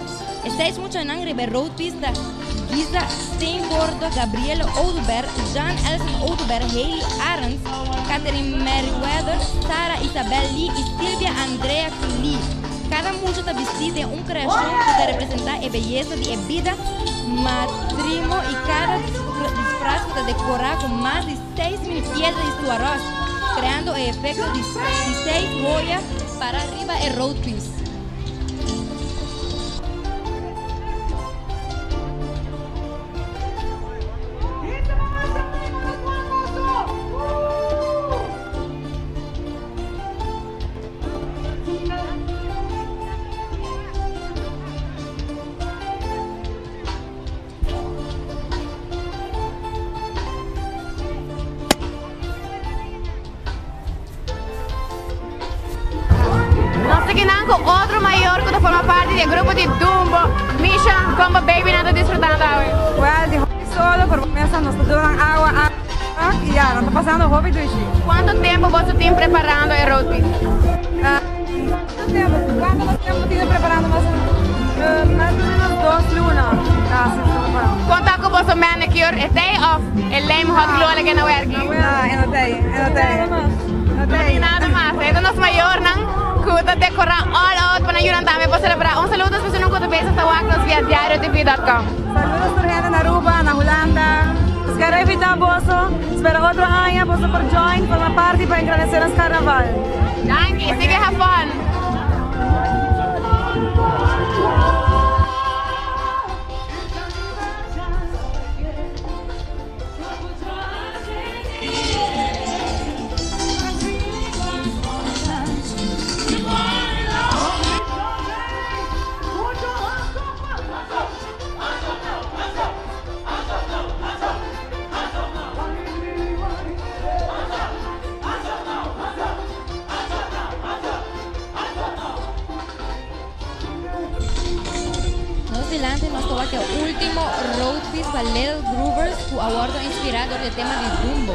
Estáis mucho en el road trip de Giza Steinbordo, Gabriela Oudberg, Jean Elson Oudberg, Hailey Arons, Catherine Meriwether, Sara Isabel Lee y Silvia Andrea Lee. Cada mucho está vestido de una creación que representa la belleza de la vida, matrimonio y cada disfraz está decorado con más de 6.000 piezas de su arroz, creando el efecto de 6 joyas para arriba el road trip. Otro mayor que forma parte del grupo de Dumbo, Misha, como baby, nada disfrutando hoy. Well, de hobby solo, por começar nos dando agua y ya, nos está pasando hobby do Ishi. ¿Cuánto tiempo vos estás preparando el road trip? ¿Cuánto tiempo preparando? Más o menos 2 lunas. ¿Cuánto tiempo vos manicure? ¿Es day off? El lame hot glue que no werkt? En hotel. Nada más. Eso no es mayor, ¿no? Que decorar all out para ayudar también para celebrar. Un saludo especial a todos los tawanos via diariotv.com. Saludos por gente na Aruba, na Holanda. Quero evitar bosso. Espero outro año bosso por join para uma parte para engrandecer os carnaval. Thank you. Sigue have fun. Nos toca que el último road trip para Little Groovers, su abordo inspirado del tema de Dumbo.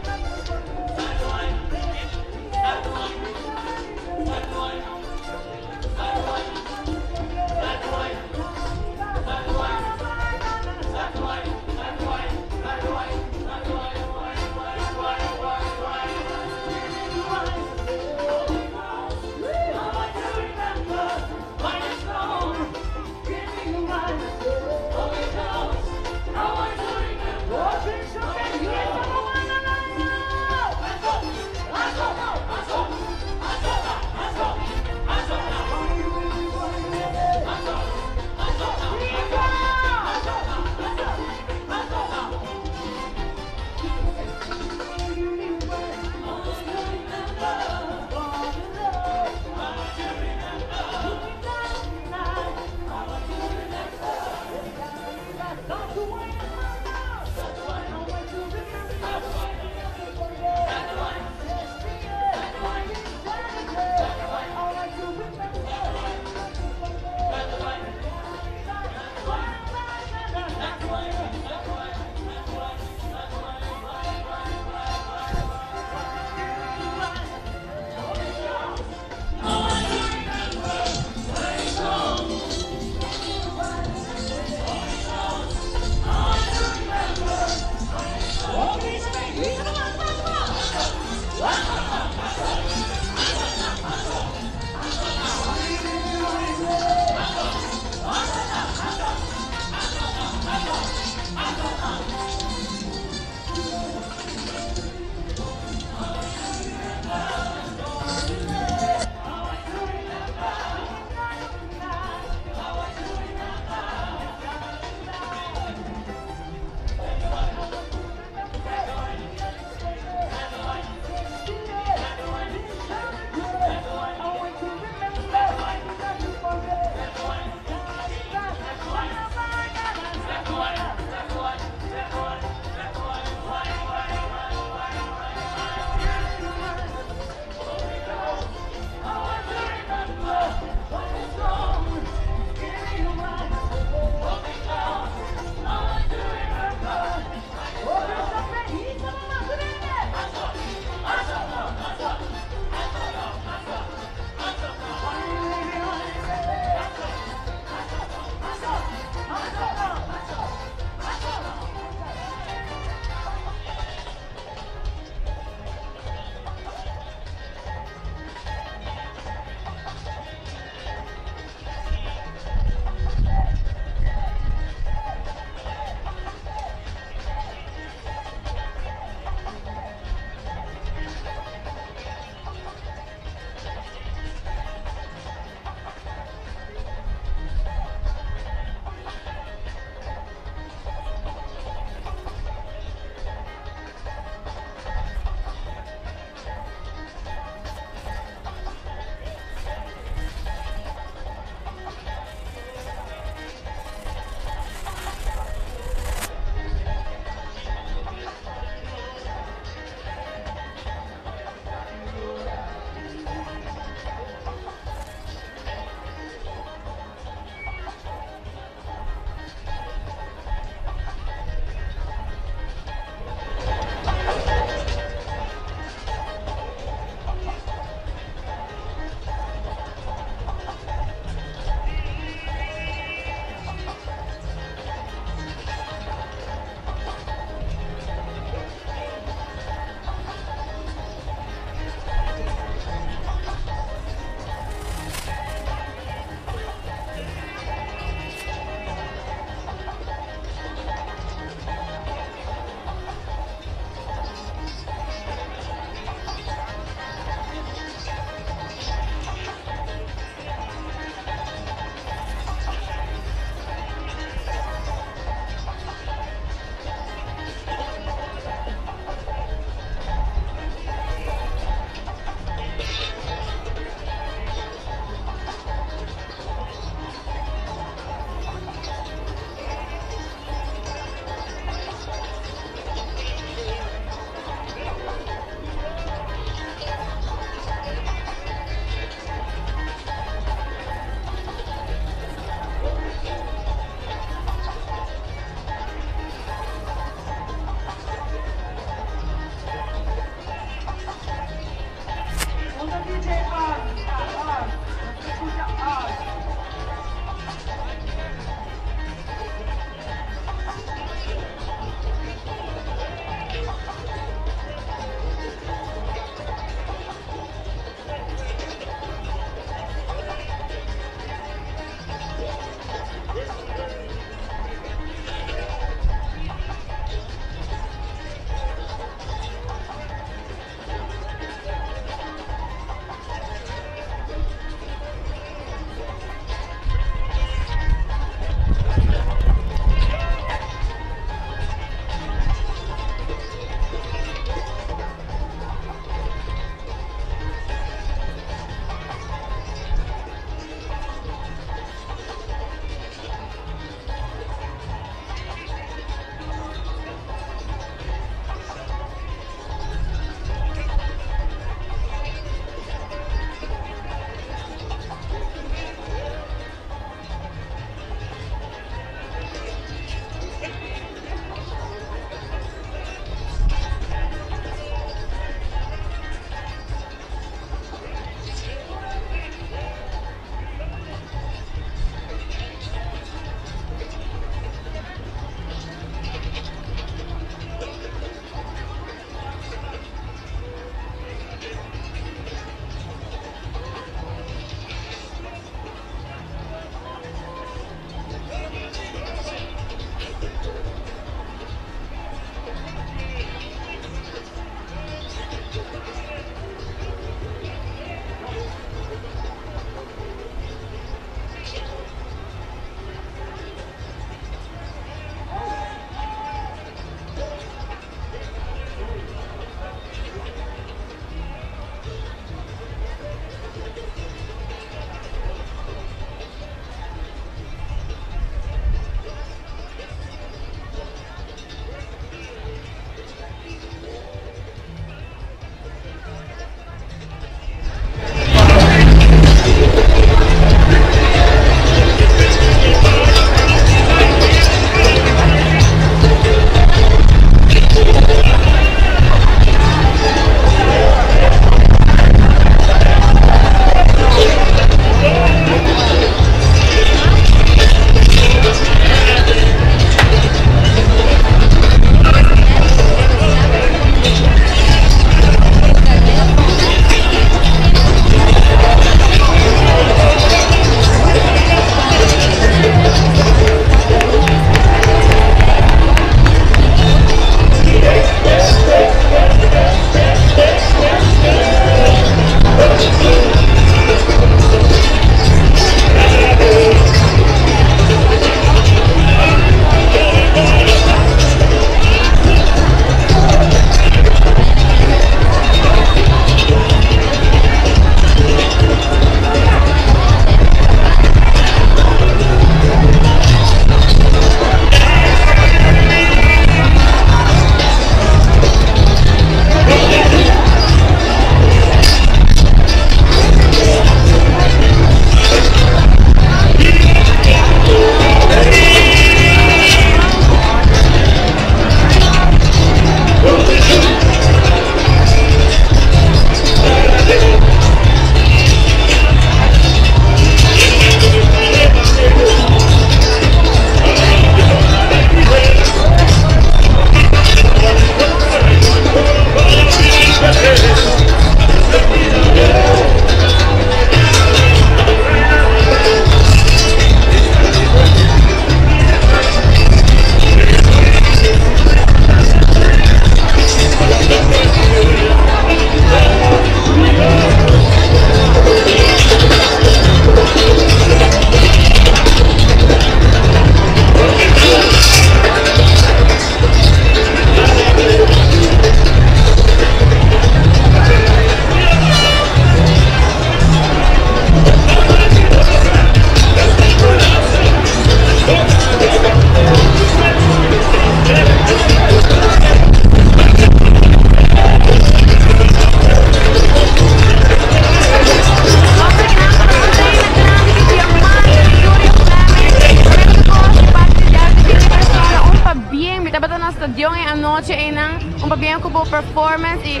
noche en un papel como performance y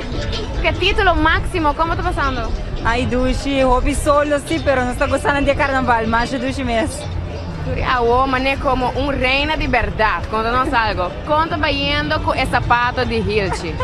¿qué título máximo? ¿Cómo está pasando? Ai, Dushi, hobby solo sí, pero no está gostando de carnaval, mas Dushi mesmo. A woman es como un reina de verdad. Conta-nos algo. Conta vayendo con el zapato de Hilchi.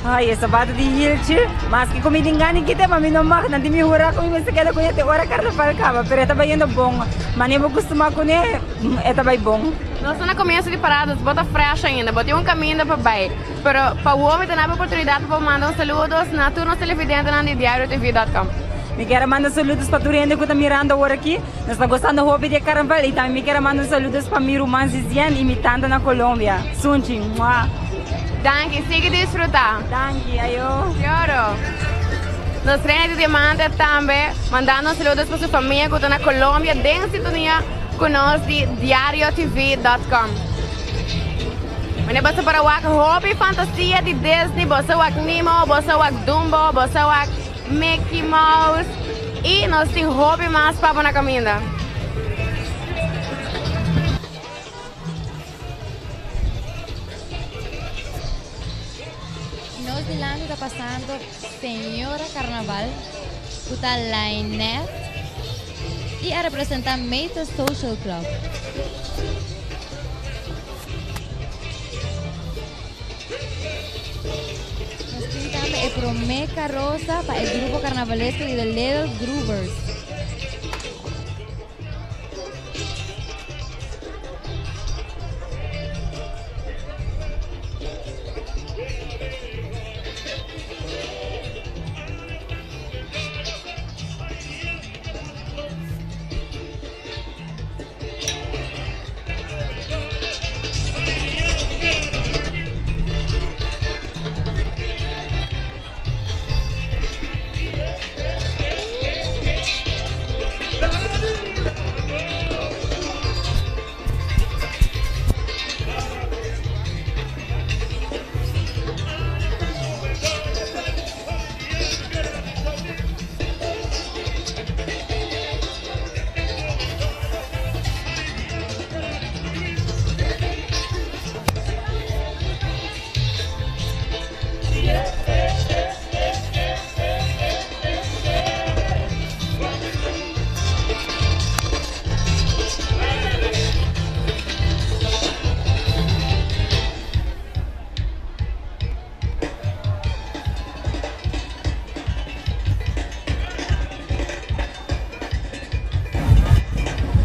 Ai, esse sapato de Hilchi, mas que comida engane que tem, mas não mag, não tem me jurar com isso que ela conhece agora carnaval acaba, pero está bem bom, mas nem vou acostumar com ele, está bem bom. Nós estamos no começo de paradas, bota fresh ainda, bota um caminho para baixo. Pero para o homem tem a oportunidade para mandar saludos na turnos televidente na diariotv.com. Me quero mandar saludos para todo mundo que está mirando agora aqui. Nós estamos gostando do hobby de carnaval e também me quero mandar saludos para minha irmã Ziziane, imitando na Colômbia. Sunchi, mua. Danke, sigue disfrutar. Danke, ayo. Lloro. Nos treinos de diamante também, mandando saludos para sua família que está na Colômbia, em sintonia conosco de diariotv.com. Mas você para o hobby fantasia de Disney, você o Nemo, você o Dumbo, você o Mickey Mouse e nós temos hobby mais para na caminha. Nós de lá está passando Senhora Carnaval, que está lá em net e a representar Meta Social Club. El Promé Carroza para el grupo carnavalesco de The Little Groovers.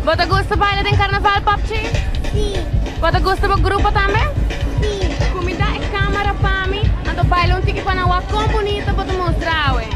Você gosta de bailar em carnaval, Popchi? Sim. Você gosta do grupo também? Sim. Comida e câmera para mim. Ando baila um tique para não quão bonita para mostrar, ué.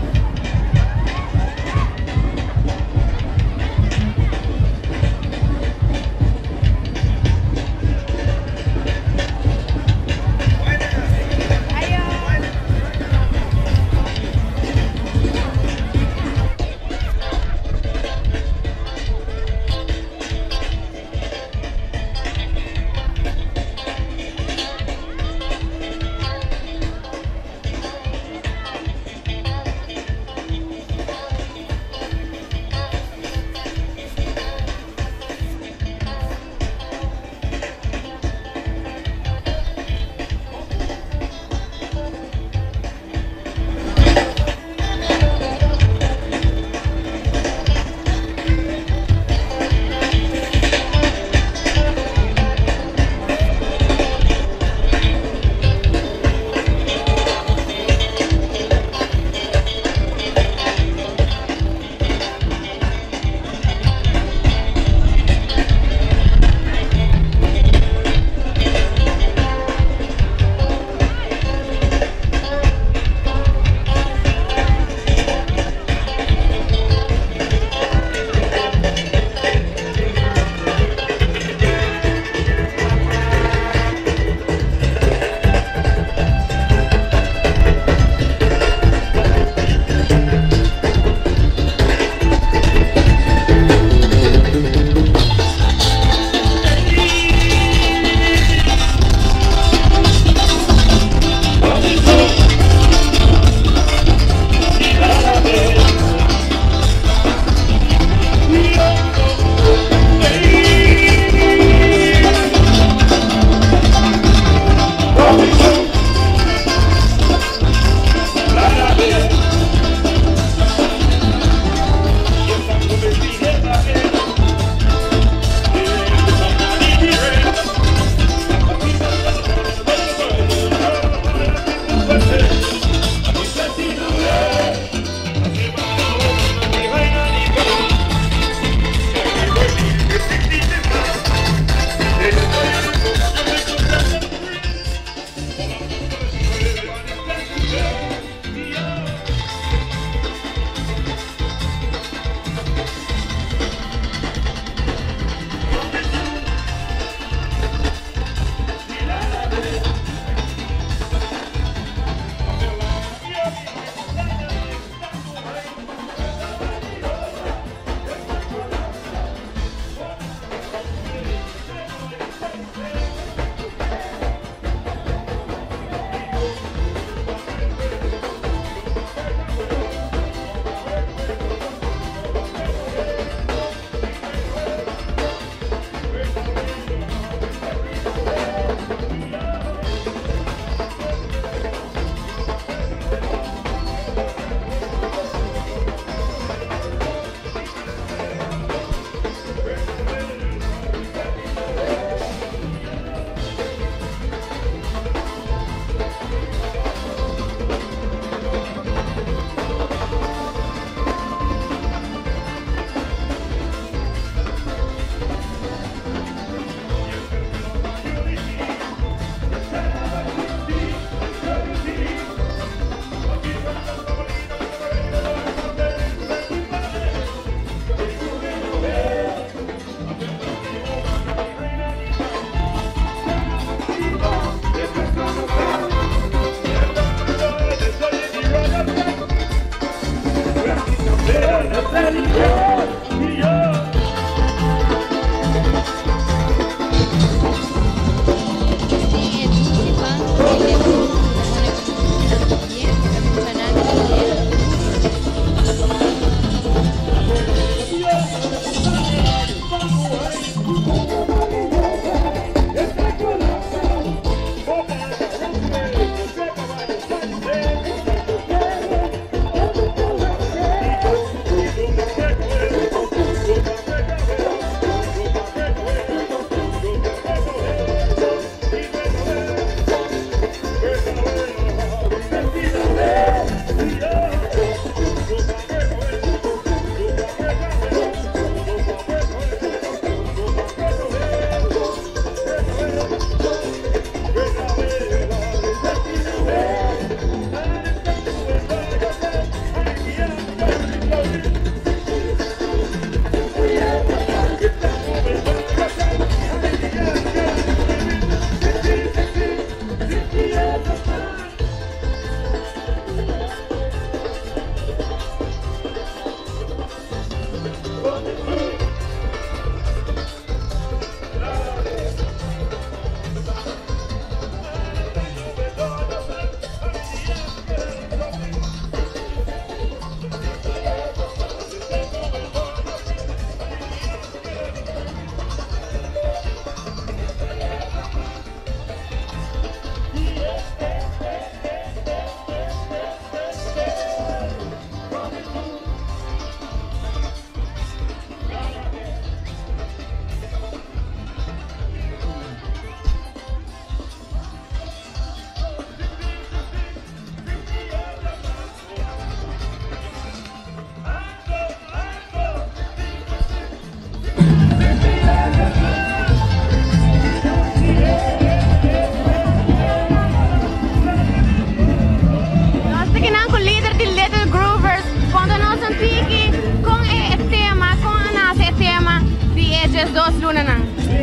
das 2 lunas.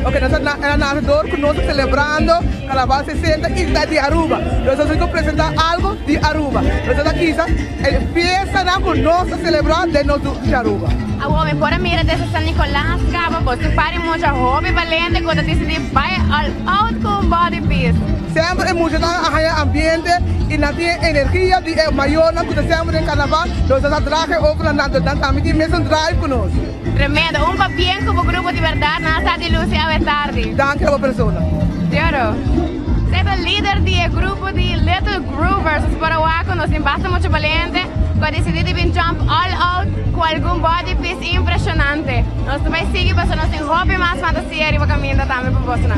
Ok, nós estamos conosco celebrando Carnaval 60 e está de Aruba. Nós vamos apresentar algo de Aruba. Nós estamos aqui, fiesta conosco celebrar de nós de Aruba. A homem, por a mira dessa San Nicolás, capa, você pare muito hobby valente quando decide vai all out com body peace. Sempre é muito ambiente e não tem energia de maior, quando sempre em Carnaval, nós estamos trabalhando over na também tem mesmo drive conosco. Tremendo, papinho como grupo de verdade, não está de luz e é tarde. Danke a pessoa. Claro. Você é o líder do grupo de Little Groovers, para o Aco, nós temos bastante muito valente, quando decidimos vir jump all out com algum body piece impressionante. Nós também seguimos, porque nós temos hobby mais fantasia e o caminho também para você.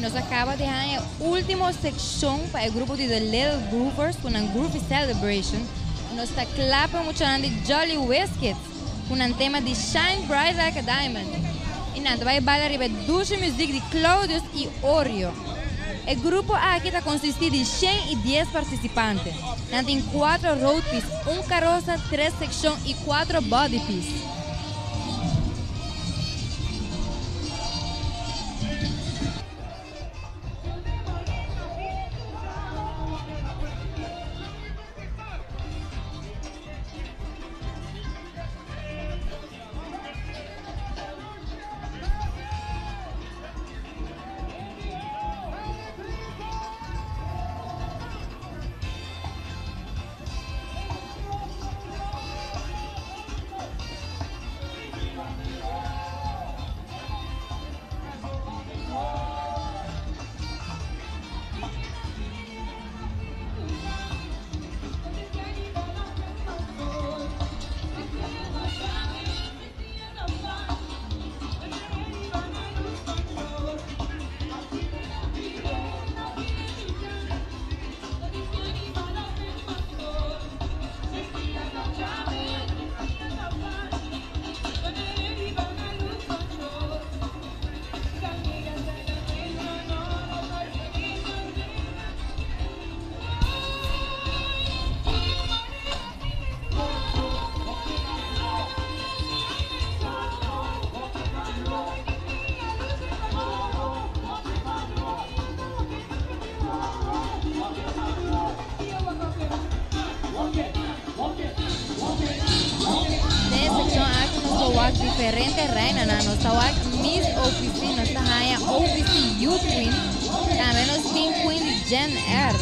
Nos acaba de dejar a última sección para el grupo de The Little Groovers con una Groovy Celebration. Nos está clapa mucho de Jolly Whiskets con un tema de Shine Bright Like a Diamond. Y nada, va a bailar arriba dulce música de Claudius y Oreo. El grupo aquí está consistido de 110 participantes. Tienen 4 road piece, 1 carroza, 3 sección y 4 body piece. Diferente reina, nos está Miss OPC, nos está OPC Youth Queen, también nos Teen Queen de Gen R.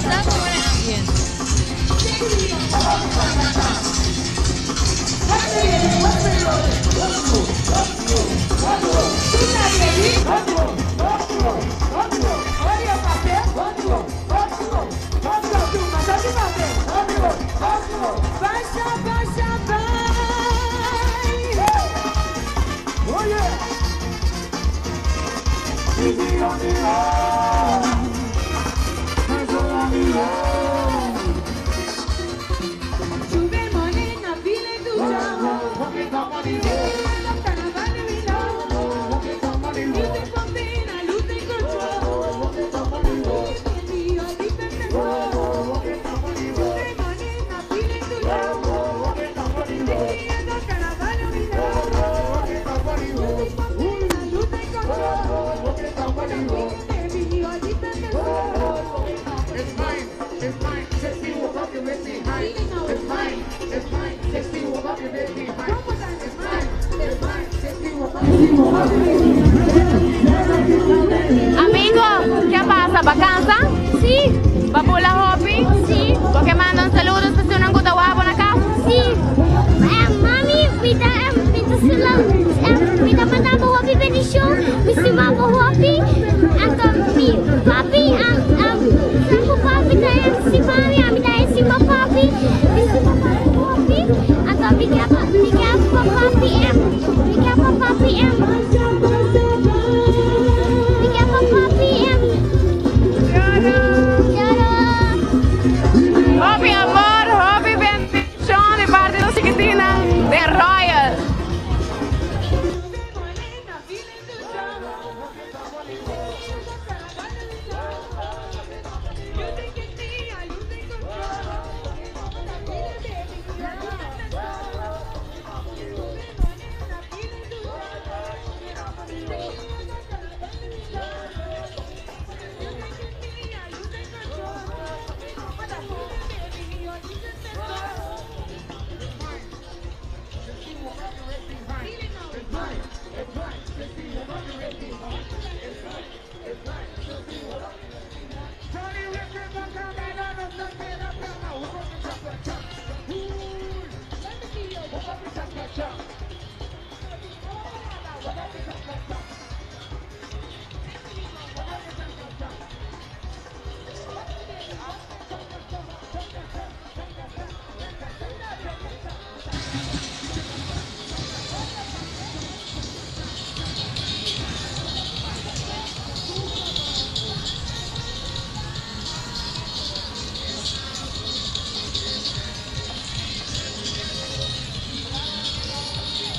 Bastante buen ambiente. Amigo, ¿qué pasa? ¿Vacanza? Sí. ¿Va por la hobby? Sí. ¿Por qué mandan saludos para una guta guapa en la casa? Sí. Mami, kita mandar hobby beni show. Misi mama hobby. Atau mi papi aku papi saya si mami, ami saya si ma papi. Misi mama hobby. Atau mi apa papi em. Mi apa papi em. Mi apa papi em. Hobby amor, hobby bendición de parte de los chiquitinas de Royal.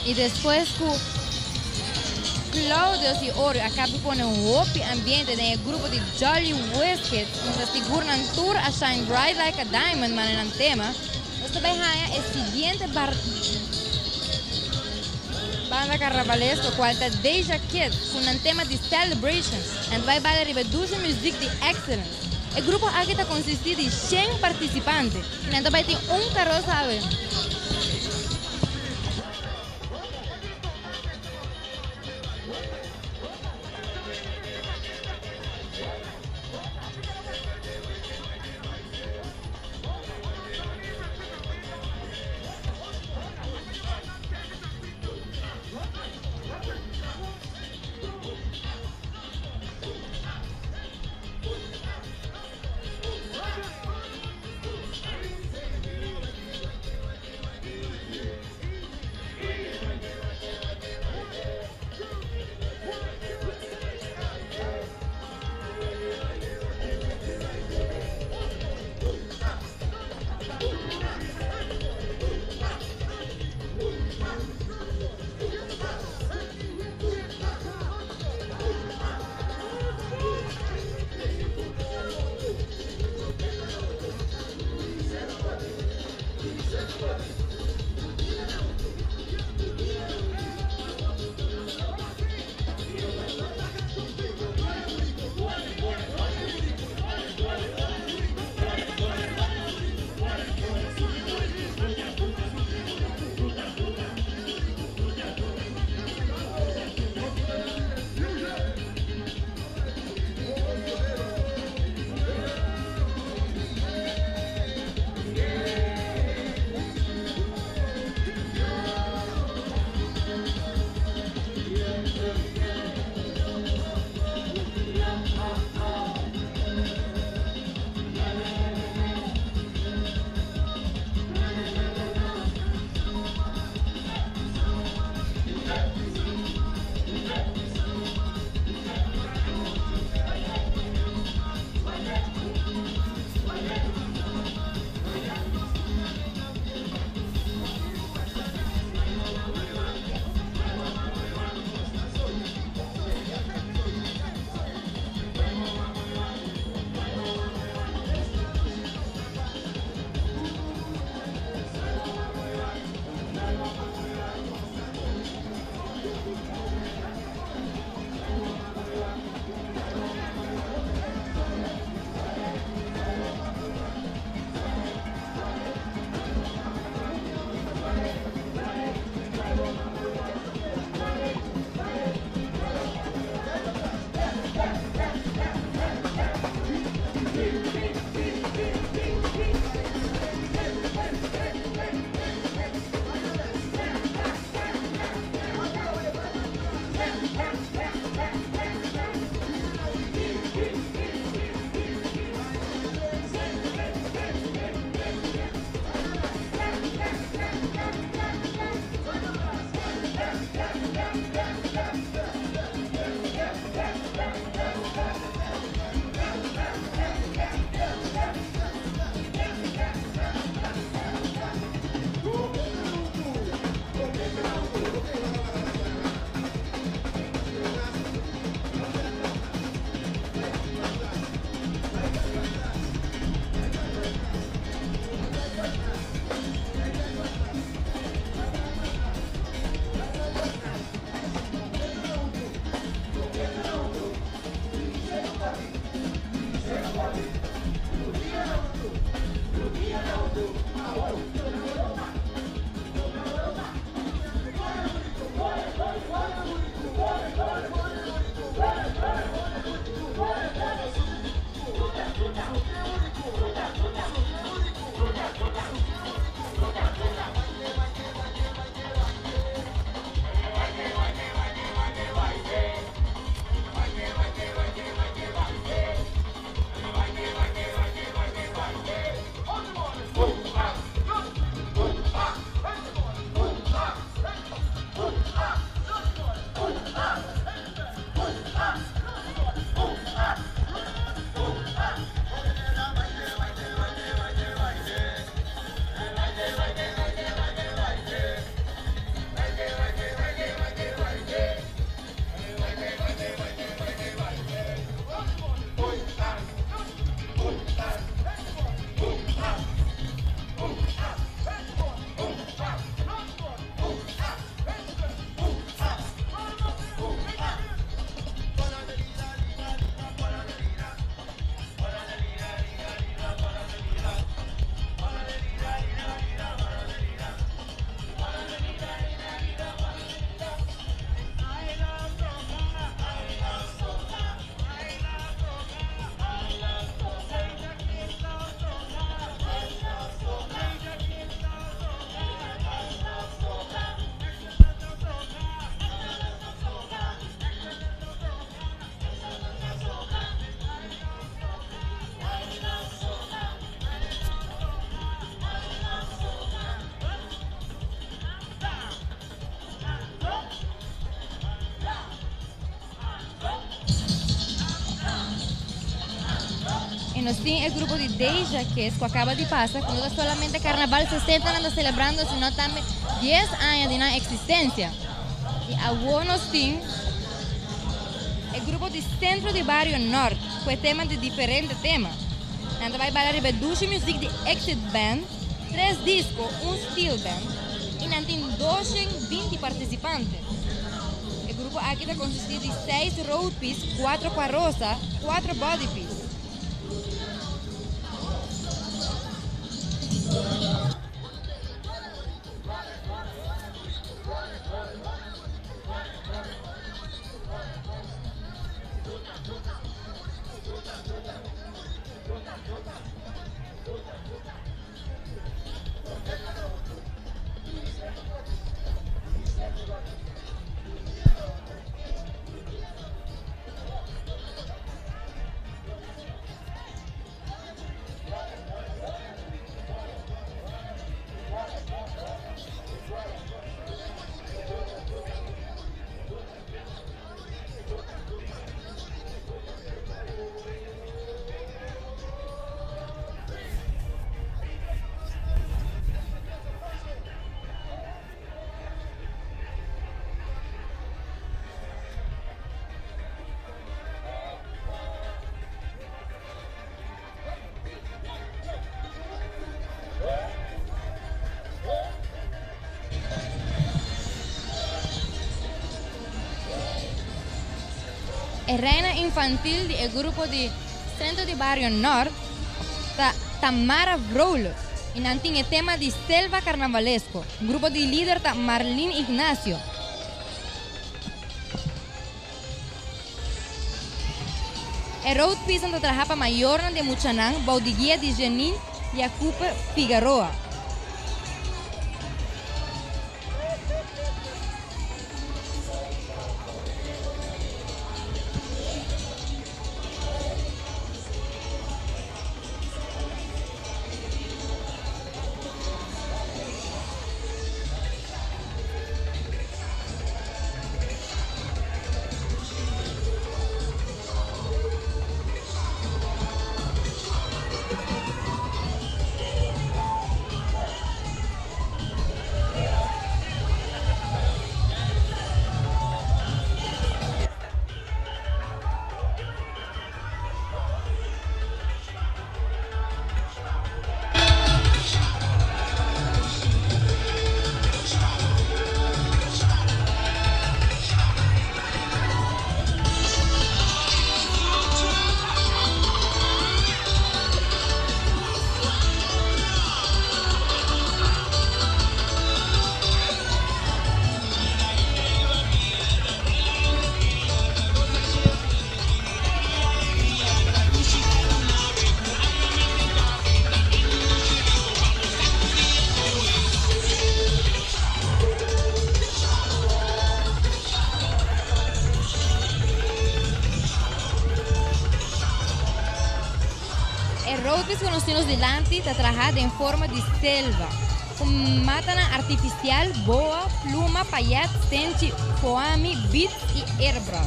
Y después Claudio y Oreo acá ponen un happy ambiente en el grupo de Jolly Whiskets, mientras figuran tour a Shine Bright Like a Diamond, man, en el tema. Esta vez el siguiente banda carnavalesco, cual es Deja Kid, con un tema de Celebration, y vai bailar riveduce music de Excellence. El grupo aquí consiste de 100 participantes, y entonces vai ter carro, sabe? Y nos tiene el grupo de Deja, que es que acaba de pasar, que no es solamente carnaval 60 anda celebrando, sino también 10 años de una existencia. Y ahora nos tiene el grupo de Centro de Barrio Norte, con temas de diferentes temas. Nós vai bailar de 12 música de Exit Band, 3 discos, Steel Band, y nós temos 220 participantes. El grupo aquí consiste de 6 road piece, 4 carrozas, 4 body piece. El reina infantil del grupo de Centro de Barrio Norte, Tamara Vrolo, y nos tiene el tema de Selva Carnavalesco, grupo de líder Marlene Ignacio. El road piece anda trabaja mayor de Muchanán, Baudiguía de Janine y Acupe Figueroa. Roadpiece conocidos delante está trabajada en forma de selva, con matana artificial, boa, pluma, payat, senchi, foami, beats y airbrush.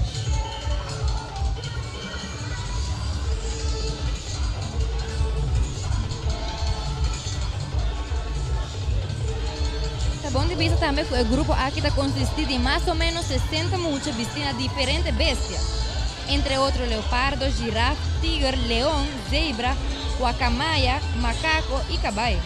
Donde vista también el grupo aquí consiste de más o menos 60 muchachas vestidas de diferentes bestias, entre otros leopardo, girafa, tigre, león, zebra, guacamaya, macaco y caballo.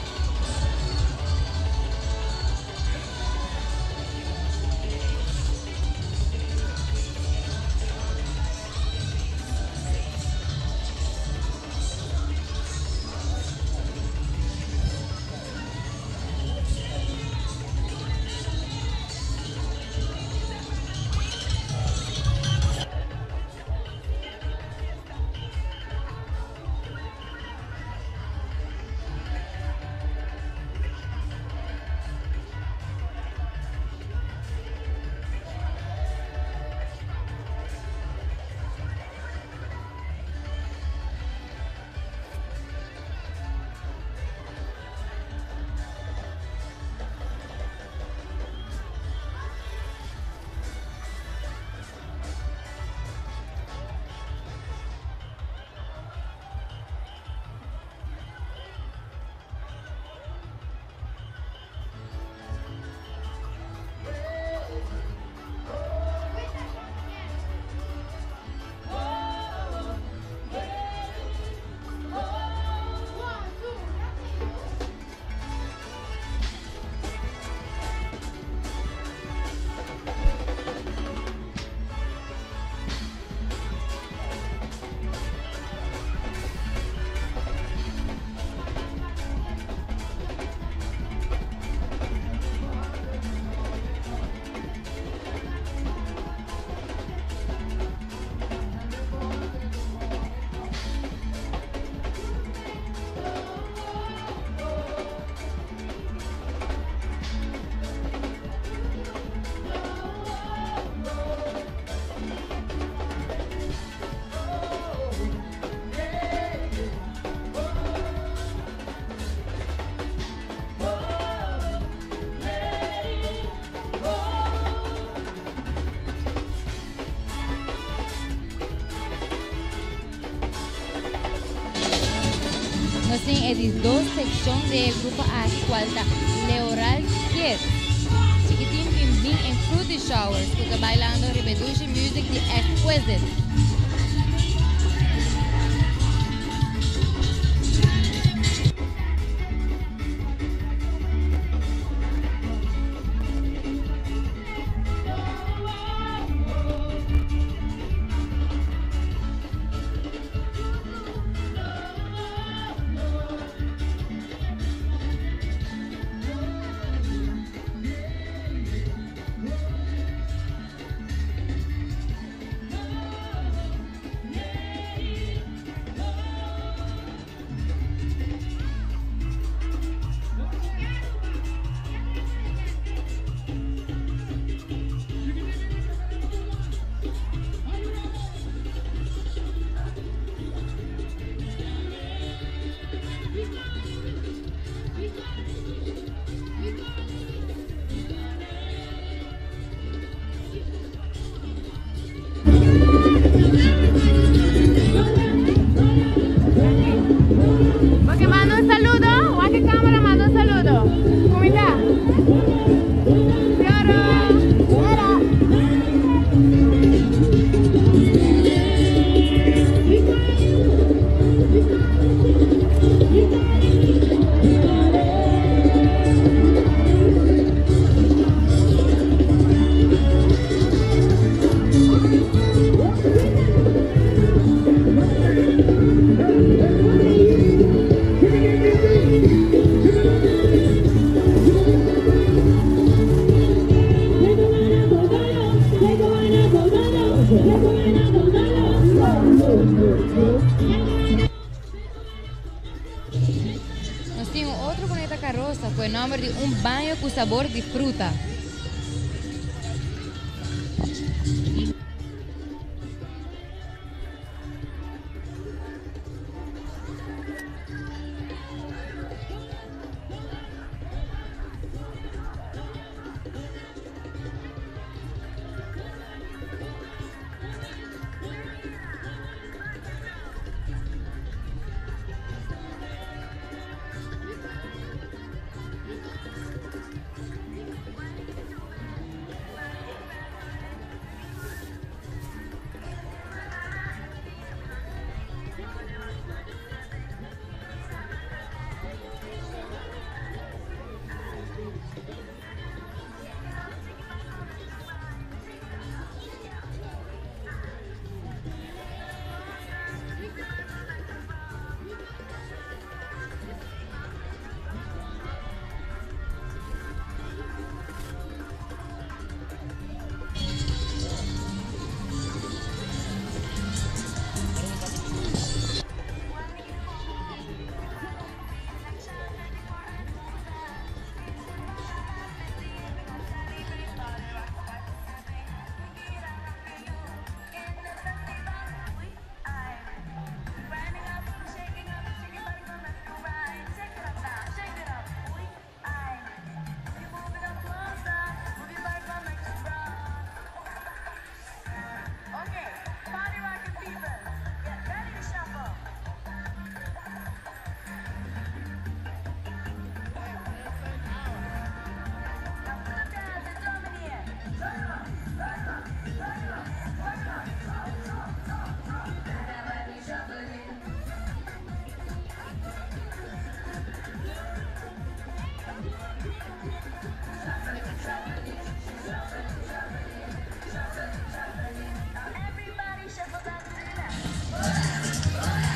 sim é de 2 secções do grupo A, qual está Leoral Kids. Chiquitín Bim Bim em Fruity Showers, que está bailando Ribedushi Music de Exquisite. Porque manda un saludo, ¿o a qué cámara manda un saludo? ¿Cómo está? Nós temos outro bonita carroça com o nome de um banho com sabor de fruta.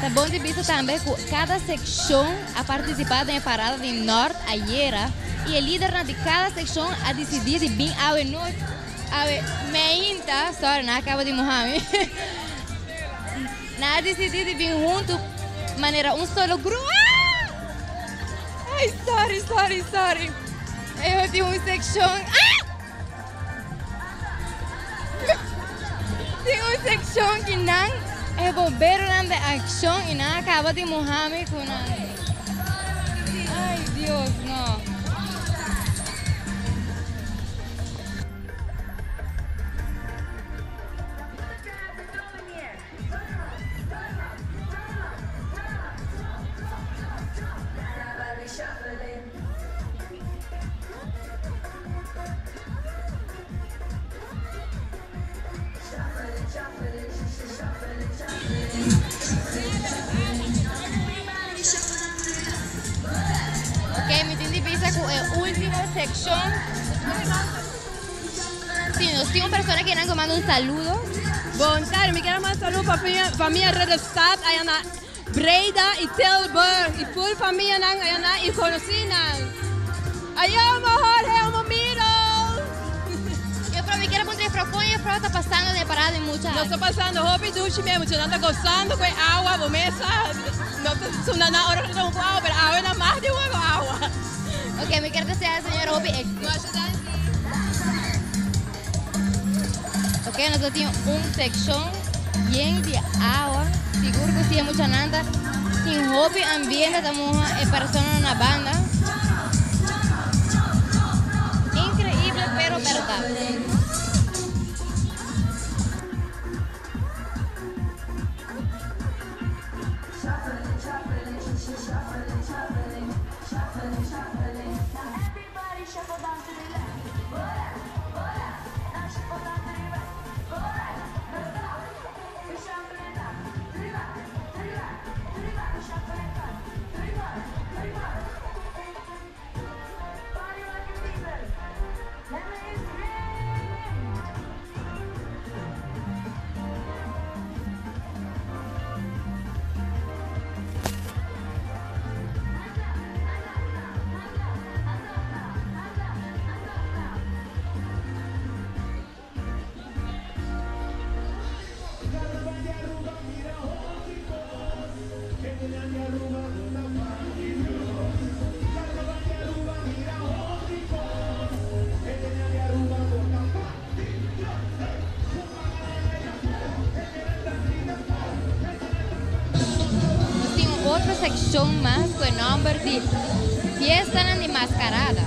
É bom de vista também que cada secção a participar da parada de norte a Yera e o líder de cada secção a decidir de vir ao norte a meinta, sorry, não acaba de Mohamed, não a decidir de vir junto de maneira solo grupo. Ai, sorry. Eu tenho uma secção. Tem uma secção que não é bombeiro de ação e não acaba de Mohamed com ai, Deus, não. con la última sección. Sí, nos tengo personas que quieren mandar un saludo. Bom, cara, me quero mandar saludo para família Redestad, aí na Breda e Tilburg, e full família aí na e conhecinan. Aí eu morro, Yo pero me quiero poner fracón y está pasando de parada en muchas. No está pasando, hopi duchi mesmo, yo ando gozando con agua, bomesa, no está sonando ahora con agua, pero agua nada más de agua. Ok, me quiero desear, señor Hopi, éxito. Ok, nosotros tenemos un sección lleno de agua, seguro que sí, mucha nada. Sin Hopi, ambiente, estamos personas en la banda. Increíble, pero verdad. Otra sección más con el nombre de Fiesta de Mascarada.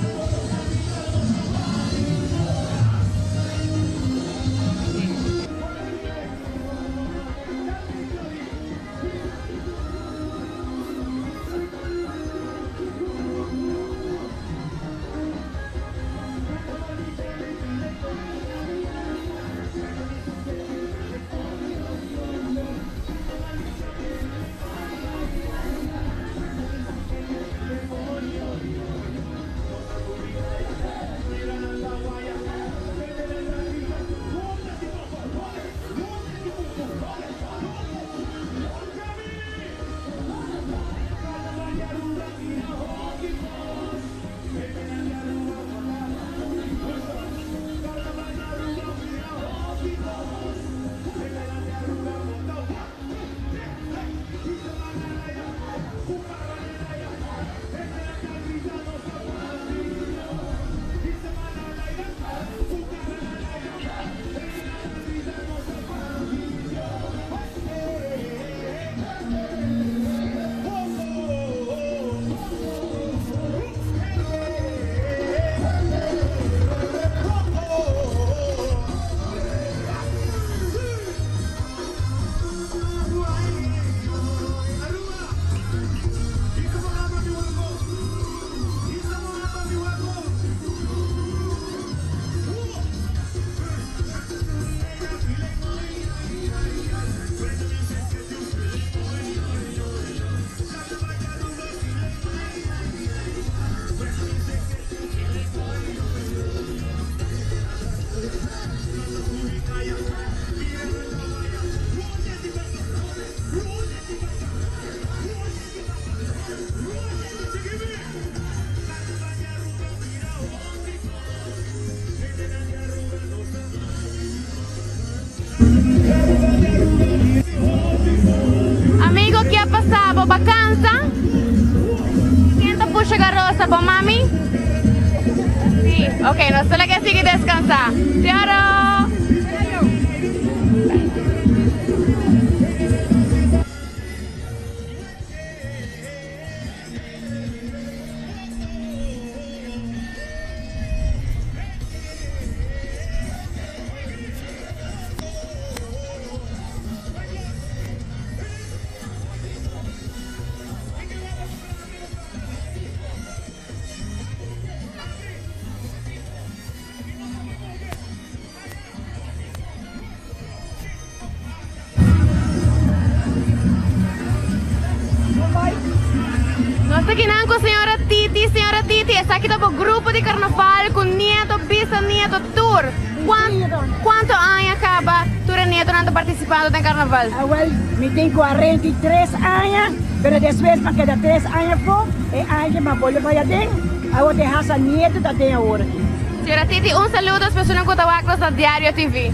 Amigo, ¿qué ha pasado? ¿Vacanza? ¿Siento puxa garrosa, ¿por mami? Sí, ok, no solo que sigue descansar. ¡Claro! com a senhora Titi. Senhora Titi, essa aqui tá o grupo de carnaval com neto, bisneto, tour. Quanto anos acaba tu neto não participando do carnaval? Well, me tenho 43 anos, mas depois para cada 3 anos for, é anos que me vou levar dentro. Eu tenho essa neto da tem agora. Senhora Titi, saludo às pessoas que estão aqui da Diário TV.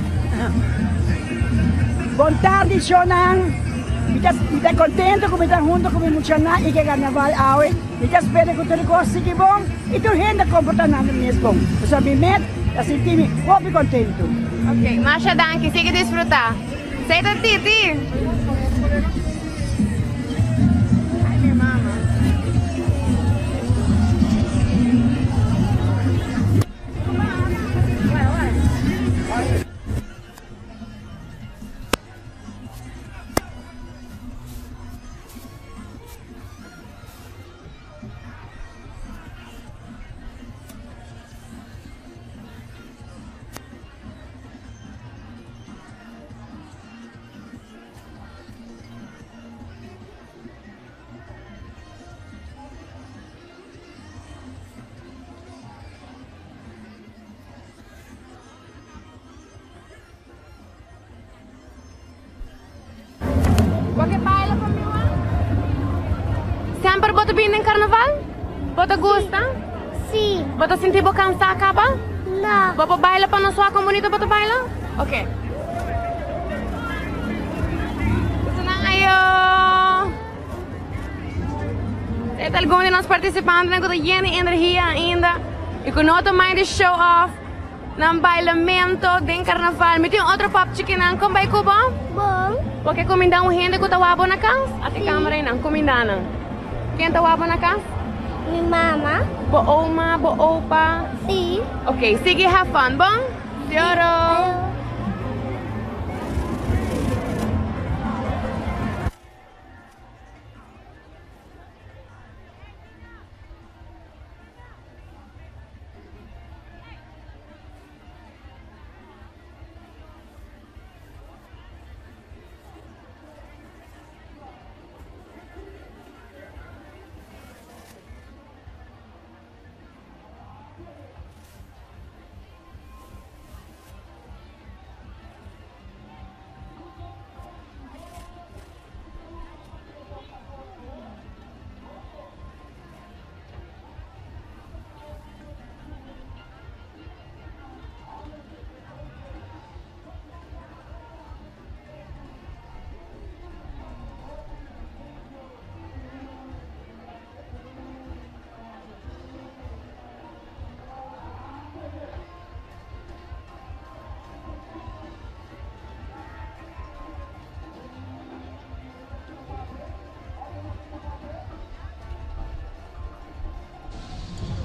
Boa tarde, Shonan. Estou contente com estar junto com o Chana e que carnaval hoje. Espero que tudo goste de bom e tu gente comportando mesmo bom. Você me met, assim time, muito contente. Ok, Masha Danke, sigue desfrutar. Seita Titi. Sempre bota bem em carnaval? Bota gosta? Sim. Bota sentir boa cansada acaba? Não. Bota baila para não soar comunidade bota baila? Ok. Senang ayo. Tem algum de nós participantes que tem energia ainda e que não tomam de show off ng bailamento din carnaval. May yung otro pop chicken ang kumbay ko ba? Bom. Porque comida um gente que tawabo na kas? Ati kamera nang comida nang. Quem tawabo na kas? Minha mama. Bo-oma, bo-opa. Sim. Okay, sige, have fun, bom? Yoro.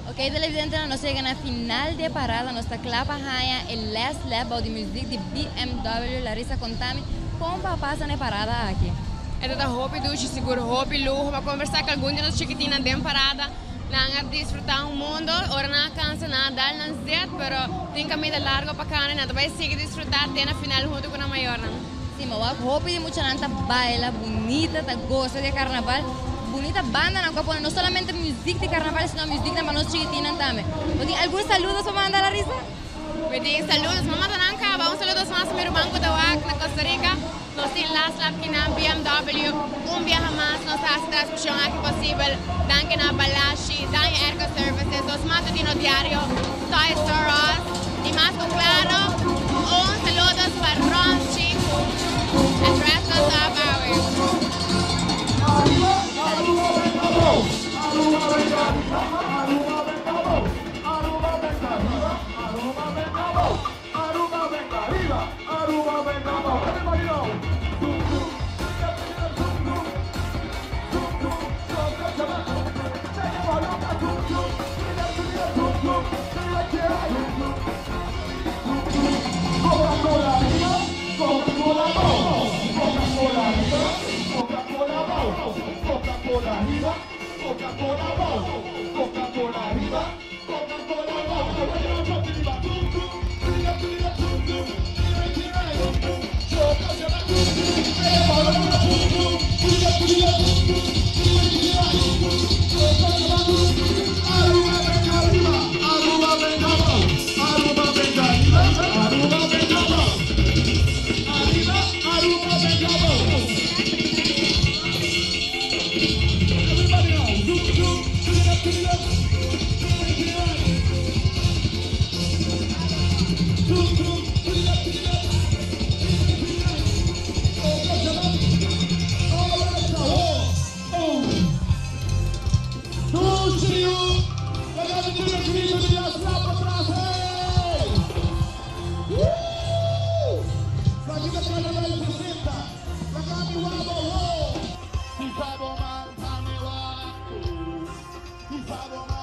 Ok, televidente, nós chegamos na final de parada, nós está clapa raia, el last lap de música de BMW, Larissa Contami, como passa na parada aqui. É da roupa duche, seguro roupa luxo, para conversar com algum de nós chiquitina de parada, na desfrutar um mundo, ora na cansa, na dar na zet, pero tem caminho largo para cá, na vai seguir desfrutar até na final junto com a maior. Sim, mas a roupa de muita gente baila, bonita, tá gosta de carnaval. Bonita banda na cual no solamente música de carnaval, sino música para los chiquitinos también. ¿Algunos saludos para mandar a Larissa? Pwede saludos, mamá Tananka, un saludos más a mi banco de Oaxaca, na Costa Rica. Nos tienen last lap que na BMW, un viaje más, nos hace transmisión aquí posible. Dan que na Balashi, Dan Erco Services, los más de diario, Toy Store Us, y más con claro, un saludos para Ron Chico, and rest of the hour. Coca-Cola, He